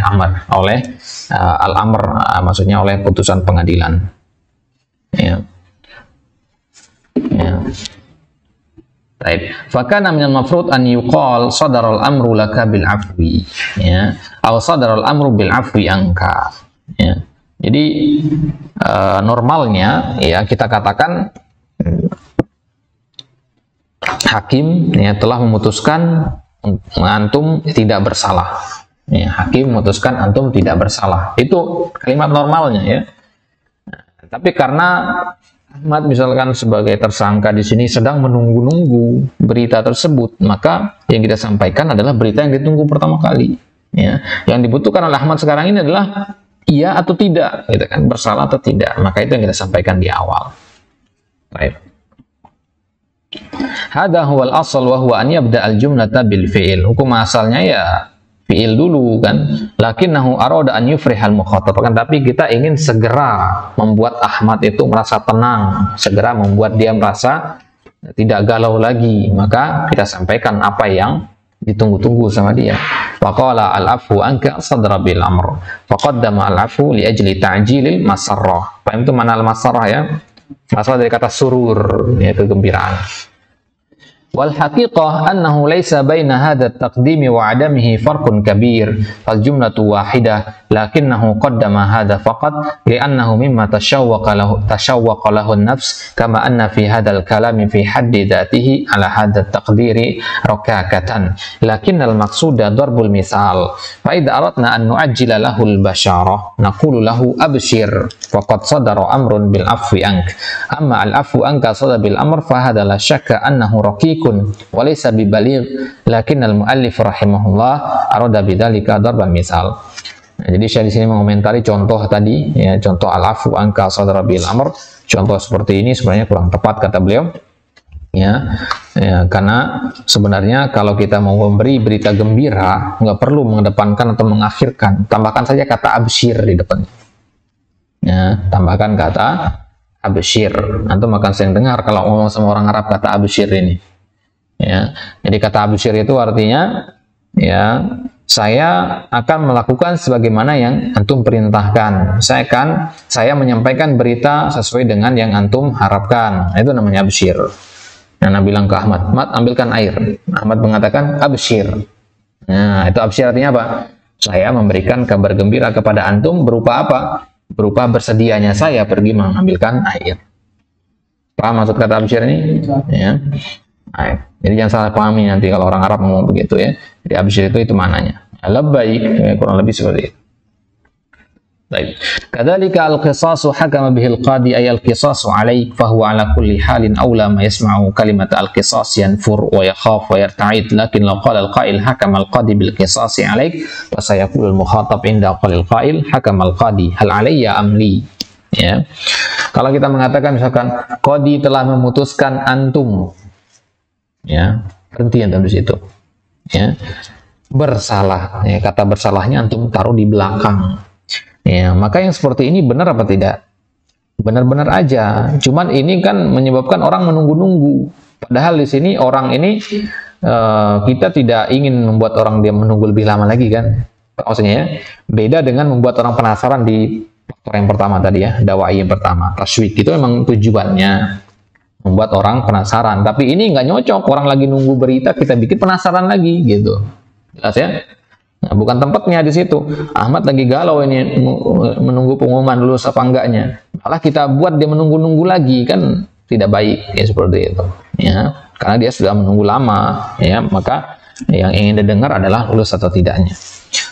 al-amr, maksudnya oleh putusan pengadilan. Ya. Ya. Baik. Fakana minal mafrud an yuqal sadaral amru laka bil afwi. Ya. Aw sadaral amru bil afwi angka. Ya. Jadi normalnya ya kita katakan hakim ya telah memutuskan antum tidak bersalah. Ya, hakim memutuskan antum tidak bersalah. Itu kalimat normalnya ya. Tapi karena Ahmad misalkan sebagai tersangka di sini sedang menunggu-nunggu berita tersebut, maka yang kita sampaikan adalah berita yang ditunggu pertama kali. Ya. Yang dibutuhkan oleh Ahmad sekarang ini adalah iya atau tidak, gitu kan, bersalah atau tidak. Maka itu yang kita sampaikan di awal. Baik. Hada huwal asal wa huwa an yabda al-jumlata bil fi'il. Hukum asalnya ya fi'il dulu kan. Lakinnahu arada an yufrihal mukhatab. Tapi kita ingin segera membuat Ahmad itu merasa tenang, segera membuat dia merasa tidak galau lagi. Maka kita sampaikan apa yang ditunggu-tunggu sama dia. Faqala al-afu anka sadra bil amr. Faqaddama al-afu li ajli ta'jilil masarrah. Paham itu mana al-masarrah ya? Asal dari kata surur, yaitu kegembiraan. Wal haqiqah annahu laysa baina hadha at-taqdim wa 'adamihi farqun kabir. Fal jumlatu wahidah lakinnahu qaddama hadha faqat li'annahu mimma tashawwaqa lahu an-nafs kama anna fi hadha al-kalami fi haddi dhatihi ala hadha at-taqdiri rakakatan. Lakin al-maqsuda darbul misal. Fa idza aradna an nu'ajjila lahu al-basharah naqulu lahu abshir faqad sadara amrun bil afwi ank. Amma al-afwu anka sadara bil amr fa hadha la shakka annahu raqiq walaysa bibaligh, lakin al-muallif rahimahullah arada bidzalika darban misal. Nah, jadi saya di sini mengomentari contoh tadi ya, contoh al-afu anka sadra bil amr. Contoh seperti ini sebenarnya kurang tepat kata beliau. Ya, karena sebenarnya kalau kita mau memberi berita gembira nggak perlu mengedepankan atau mengakhirkan, tambahkan saja kata absyir di depannya. Ya, tambahkan kata absyir. Antum akan sering dengar kalau ngomong sama orang Arab kata absyir ini. Ya, jadi kata absyir itu artinya ya, saya akan melakukan sebagaimana yang antum perintahkan. Saya menyampaikan berita sesuai dengan yang antum harapkan. Itu namanya absyir. Nah, bilang ke Ahmad, "Mat, ambilkan air." Ahmad mengatakan absyir. Nah, itu absyir artinya apa? Saya memberikan kabar gembira kepada antum berupa apa? Berupa bersedianya saya pergi mengambilkan air. Paham maksud kata absyir ini? Ya. Jadi jangan salah pahami nanti kalau orang Arab ngomong begitu ya. Jadi absyir itu mananya. Labbaik, ya, kurang lebih seperti itu. Baik. Kadzalika al-qisasu hakama bihi al-qadi ay al-qisasu alaik fa huwa ala kulli halin aula ma yasma'u kalimat al-qisas yanfur wa yakhaf wa yarta'id, lakin law qala al-qa'il hakama al-qadi bil qisasi alaik fa sayaqulu al-mukhatab inda qala al-qa'il hakama al-qadi hal alayya am li. Ya. Kalau kita mengatakan misalkan qadi telah memutuskan antum, ya, berhenti antum di situ. Ya. Bersalah, ya, kata bersalahnya antum taruh di belakang. Ya, maka yang seperti ini benar apa tidak? Benar-benar aja. Cuman ini kan menyebabkan orang menunggu-nunggu. Padahal di sini orang ini kita tidak ingin membuat orang dia menunggu lebih lama lagi kan? Maksudnya ya, beda dengan membuat orang penasaran di faktor yang pertama tadi ya, dakwai yang pertama. Tasywiq itu memang tujuannya membuat orang penasaran. Tapi ini nggak nyocok. Orang lagi nunggu berita kita bikin penasaran lagi gitu. Jelas ya? Nah, bukan tempatnya di situ. Ahmad lagi galau ini menunggu pengumuman lulus apa enggaknya. Malah kita buat dia menunggu-nunggu lagi, kan tidak baik ya seperti itu. Ya, karena dia sudah menunggu lama, ya, maka yang ingin didengar adalah lulus atau tidaknya.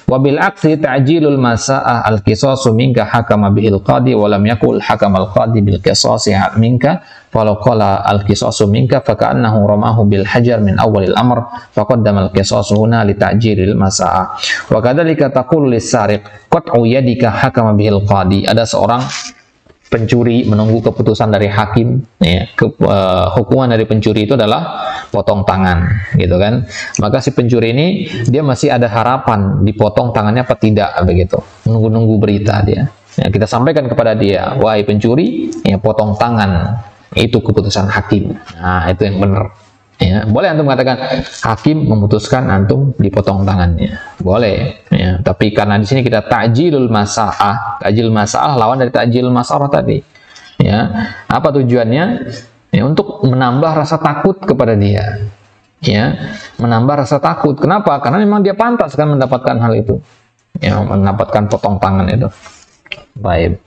Wabil aksi ta'jilul masa'ah al-qisasu minka hakama bihil qadi wa lam yakul hakama al-qadi bil qisasi minka walau qala al-qisasu minka faka'annahu ramahu bil hajar min awalil amr faqaddama al-qisasu huna li ta'jilil masa'ah. Wa kadzalika taqulu lis-sariq qat'u yadika hakama bihil qadi. Ada seorang pencuri menunggu keputusan dari hakim, ya, hukuman dari pencuri itu adalah potong tangan, gitu kan? Maka si pencuri ini dia masih ada harapan dipotong tangannya apa tidak, begitu. Menunggu-nunggu berita dia. Ya, kita sampaikan kepada dia, wahai pencuri, ya, potong tangan, itu keputusan hakim. Nah, itu yang benar. Ya, boleh antum mengatakan hakim memutuskan antum dipotong tangannya, boleh. Ya, tapi karena di sini kita ta'jilul masa'ah, ta'jil masa'ah lawan dari ta'jil mas'arah tadi. Ya, apa tujuannya? Ya, untuk menambah rasa takut kepada dia. Ya, menambah rasa takut. Kenapa? Karena memang dia pantas kan mendapatkan hal itu. Ya, mendapatkan potong tangan itu. Baik.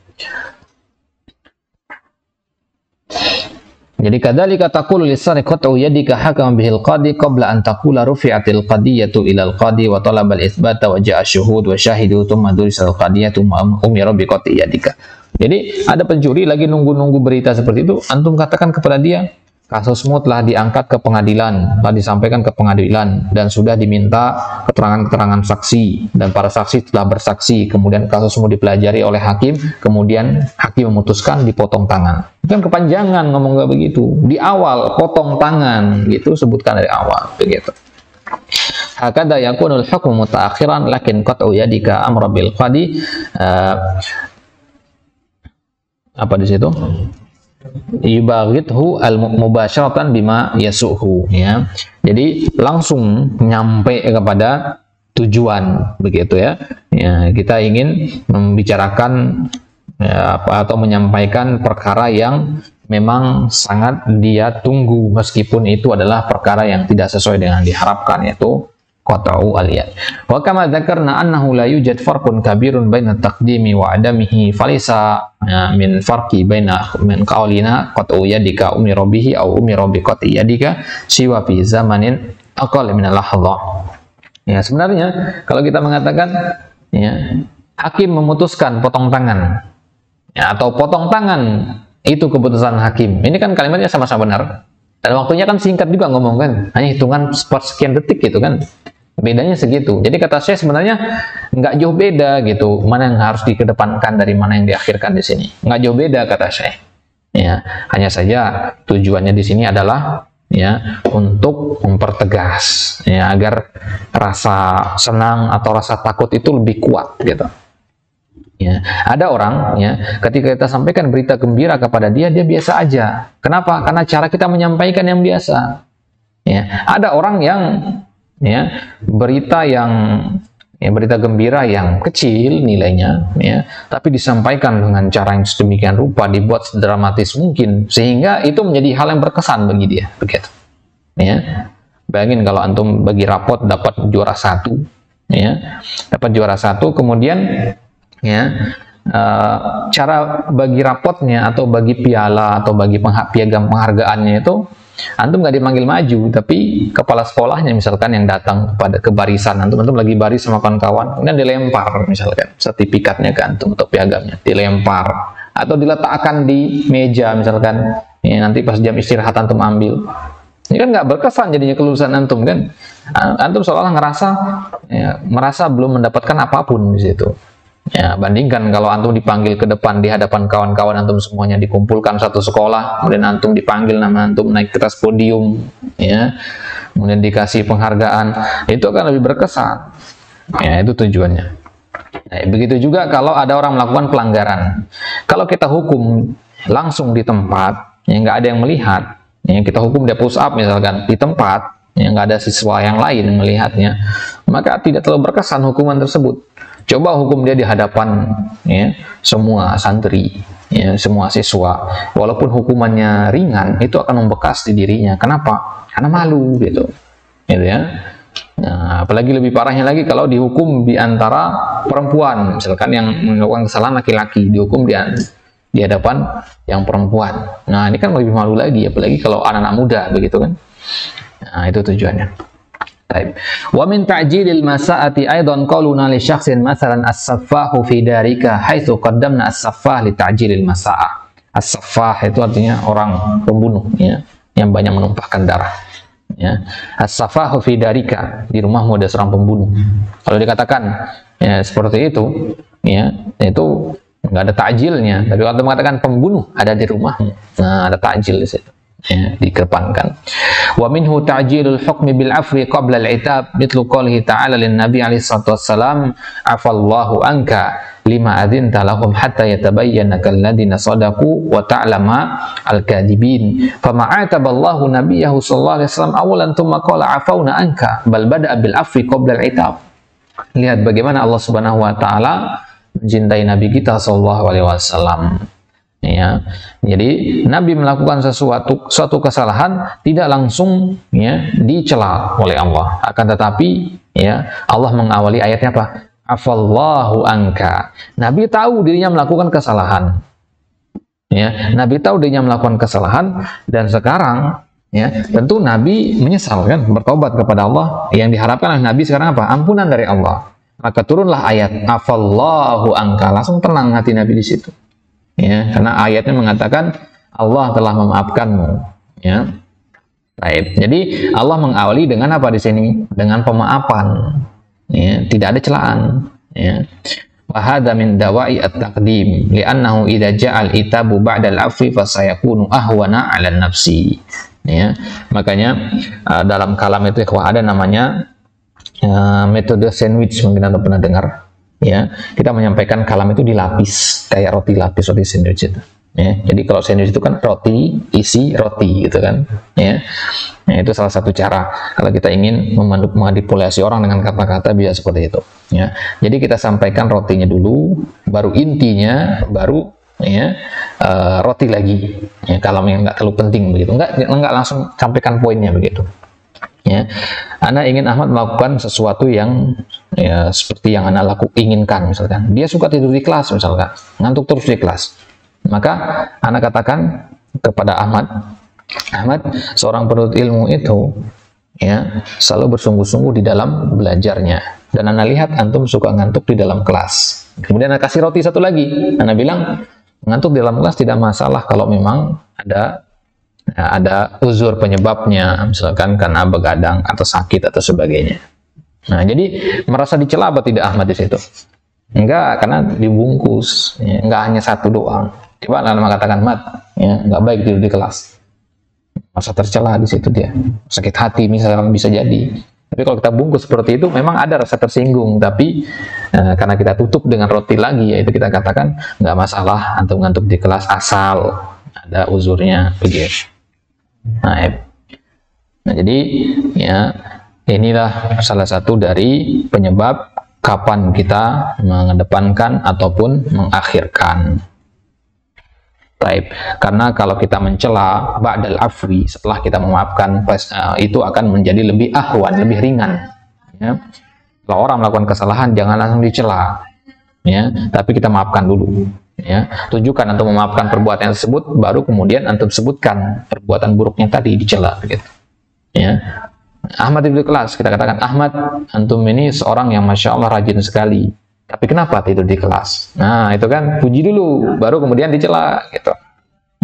Jadi kadzalika taqulu lis-sariq qat'u yadika hakama bihil qadi qabla an taqula rufi'atil qadiyatu ila al-qadi wa talaba al-itsbata wa ja'a syuhud wa syahidu thumma durisal qadiyatu umira bi qat'i yadika. Jadi ada pencuri lagi nunggu-nunggu berita seperti itu, antum katakan kepada dia, kasusmu telah diangkat ke pengadilan, telah disampaikan ke pengadilan dan sudah diminta keterangan-keterangan saksi dan para saksi telah bersaksi, kemudian kasusmu dipelajari oleh hakim, kemudian hakim memutuskan dipotong tangan. Kan kepanjangan ngomong nggak begitu. Di awal potong tangan gitu, sebutkan dari awal begitu. Hakada yakunul hukmu mutaakhiran lakin qat'u yadika amra bil qadi. Apa di situ? yubaghithu al-mubasharatan bima yasuhu, ya. Jadi langsung nyampe kepada tujuan, begitu ya. Ya, kita ingin membicarakan ya, atau menyampaikan perkara yang memang sangat dia tunggu, meskipun itu adalah perkara yang tidak sesuai dengan diharapkan, yaitu qat'u al-yad. Wa kama dzakarna annahu la yujad farqun kabirun baina taqdimi wa adamihi falisa min farqi baina min qaulina qat'u yadika umira bihi aw umira bi qat'i yadika siwa fi zamanin aqall min al-lahdha. Ya, sebenarnya kalau kita mengatakan ya, hakim memutuskan potong tangan ya, atau potong tangan itu keputusan hakim. Ini kan kalimatnya sama-sama benar. Dan waktunya kan singkat juga ngomong kan. Hanya hitungan sekian detik gitu kan. Bedanya segitu. Jadi kata saya sebenarnya nggak jauh beda gitu. Mana yang harus dikedepankan dari mana yang diakhirkan di sini. Nggak jauh beda kata saya. Ya, hanya saja tujuannya di sini adalah ya untuk mempertegas ya agar rasa senang atau rasa takut itu lebih kuat gitu. Ya, ada orang ya ketika kita sampaikan berita gembira kepada dia, dia biasa aja. Kenapa? Karena cara kita menyampaikan yang biasa. Ya, ada orang yang ya berita gembira yang kecil nilainya ya, tapi disampaikan dengan cara yang sedemikian rupa, dibuat sedramatis mungkin sehingga itu menjadi hal yang berkesan bagi dia, begitu. Ya. Bayangin kalau antum bagi rapot dapat juara 1 ya. Dapat juara 1 kemudian ya cara bagi rapotnya atau bagi piala atau bagi piagam penghargaannya itu antum nggak dipanggil maju, tapi kepala sekolahnya misalkan yang datang ke barisan antum lagi baris sama kawan-kawan, kemudian dilempar misalkan sertifikatnya ke antum atau piagamnya dilempar atau diletakkan di meja misalkan ya, nanti pas jam istirahat antum ambil. Ini kan nggak berkesan jadinya kelulusan antum kan. Antum seolah merasa belum mendapatkan apapun di situ. Ya, bandingkan kalau antum dipanggil ke depan di hadapan kawan-kawan antum semuanya, dikumpulkan satu sekolah, kemudian antum dipanggil, nama antum naik ke atas podium, ya, kemudian dikasih penghargaan, itu akan lebih berkesan. Ya, itu tujuannya. Nah, begitu juga kalau ada orang melakukan pelanggaran. Kalau kita hukum langsung di tempat, ya nggak ada yang melihat, ya, kita hukum dia push up misalkan di tempat, ya nggak ada siswa yang lain yang melihatnya, maka tidak terlalu berkesan hukuman tersebut. Coba hukum dia di hadapan ya, semua santri, ya, semua siswa. Walaupun hukumannya ringan, itu akan membekas di dirinya. Kenapa? Karena malu gitu. Gitu ya. Nah, apalagi lebih parahnya lagi kalau dihukum di antara perempuan, misalkan yang melakukan kesalahan laki-laki dihukum di hadapan yang perempuan. Nah, ini kan lebih malu lagi, apalagi kalau anak-anak muda begitu kan. Nah, itu tujuannya. Wa min ta'jilil masa'ati aidan qauluna li syakhsin mathalan as-saffahu fi darika haitsu qaddamna as-saffah li ta'jilil masa'a. As-saffah itu artinya orang pembunuh ya, yang banyak menumpahkan darah. Ya. As-saffahu fi darika, di rumahmu ada seorang pembunuh. Kalau dikatakan ya seperti itu, ya, itu enggak ada ta'jilnya. Tapi kalau mengatakan pembunuh ada di rumahmu, nah ada ta'jil di situ. Ya, dikedepankan. Wa minhu ta'jilul hukmi bil afwi qabla al-itab mithlu qoulihi ta'ala lin nabi alaihi salatu wassalam afallahu anka lima adzinta lahum hatta yatabayyana kal ladina sadaqu wa ta'lama al-kadibin fama ataballahu nabiyahu sallallahu alaihi wasallam awalan thumma qala afauna anka bal bada'a bil afwi qabla al-itab. Lihat bagaimana Allah Subhanahu wa taala mencintai nabi kita sallallahu alaihi wasallam. Ya, jadi Nabi melakukan suatu kesalahan tidak langsung ya dicela oleh Allah, akan tetapi ya Allah mengawali ayatnya apa? Afallahu anka. Nabi tahu dirinya melakukan kesalahan. Ya, Nabi tahu dirinya melakukan kesalahan dan sekarang ya tentu Nabi menyesal kan, bertobat kepada Allah. Yang diharapkan oleh Nabi sekarang apa? Ampunan dari Allah. Maka turunlah ayat Afallahu anka, langsung tenang hati Nabi di situ. Ya, karena ayatnya mengatakan Allah telah memaafkanmu. Ya, baik. Jadi Allah mengawali dengan apa di sini? Dengan pemaafan. Ya, tidak ada celaan. Ya. Wa hadza min dawa'i at-taqdim, li'annahu idza ja'al itabu ba'da al-'afwi fa sayakunu ahwana 'ala an-nafsi. Ya, makanya dalam kalam itu ada namanya metode sandwich, mungkin Anda pernah dengar. Ya, kita menyampaikan kalam itu dilapis kayak roti lapis, roti sandwich itu. Ya, jadi kalau sandwich itu kan roti isi roti gitu kan, ya. Nah, itu salah satu cara kalau kita ingin memanipulasi orang dengan kata-kata bisa seperti itu, ya. Jadi kita sampaikan rotinya dulu, baru intinya, baru ya roti lagi. Ya, kalau yang nggak terlalu penting begitu, nggak langsung sampaikan poinnya begitu. Ya, Anda ingin Ahmad melakukan sesuatu yang ya seperti yang Anda inginkan, misalkan dia suka tidur di kelas, misalkan ngantuk terus di kelas. Maka Anda katakan kepada Ahmad, seorang penuntut ilmu itu ya selalu bersungguh-sungguh di dalam belajarnya, dan Anda lihat antum suka ngantuk di dalam kelas. Kemudian Anda kasih roti satu lagi, Anda bilang ngantuk di dalam kelas tidak masalah kalau memang ada uzur penyebabnya, misalkan karena begadang atau sakit atau sebagainya. Nah, jadi merasa dicela apa tidak Ahmad di situ? Enggak, karena dibungkus, ya, enggak hanya satu doang. Coba Anda mengatakan, Mat, ya, enggak baik tidur di kelas. Merasa tercela di situ dia. Sakit hati misalkan bisa jadi. Tapi kalau kita bungkus seperti itu, memang ada rasa tersinggung. Tapi karena kita tutup dengan roti lagi, yaitu kita katakan enggak masalah antum ngantuk di kelas asal ada uzurnya begitu. Nah, jadi ya inilah salah satu dari penyebab kapan kita mengedepankan ataupun mengakhirkan. Taib. Karena kalau kita mencela ba'dal afwi, setelah kita memaafkan, itu akan menjadi lebih ahwan, lebih ringan. Ya. Kalau orang melakukan kesalahan, jangan langsung dicela, ya, tapi kita maafkan dulu. Ya. Tunjukkan antum memaafkan perbuatan tersebut, baru kemudian antum sebutkan perbuatan buruknya tadi dicela. Gitu. Ya. Ahmad tidur di kelas, kita katakan, Ahmad, antum ini seorang yang masya Allah rajin sekali. Tapi kenapa tidur di kelas? Nah, itu kan puji dulu, baru kemudian dicela, gitu.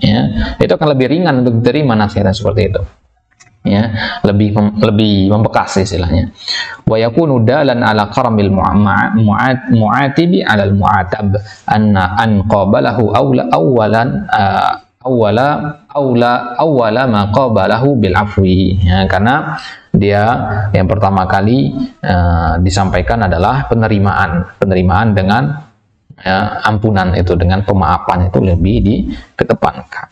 Ya, itu akan lebih ringan untuk diterima nasihat seperti itu. Ya, lebih membekas istilahnya. Wa yakunu dalan ala karamil mu'atibi ala al-mu'atab an qabalahu awwala ma qabalahu bil afwi. Ya, karena dia yang pertama kali disampaikan adalah penerimaan dengan ampunan itu, dengan pemaafan itu lebih dikedepankan.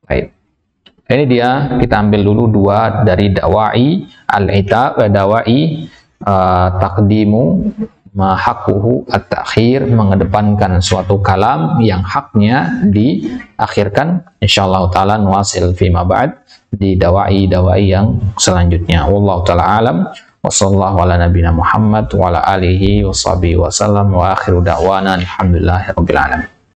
Baik. Ini dia, kita ambil dulu dua dari dawai al-itab, dawai taqdimu ma haqquhu at-ta'khir, mengedepankan suatu kalam yang haknya diakhirkan. Insyaallah taala nuwasil fi ma ba'd di dawai yang selanjutnya. Wallahu taala alam, wa sallallahu ala nabiyina Muhammad wa ala alihi wa sahbihi wa sallam, wa akhiru da'wana alhamdulillahirabbil alamin.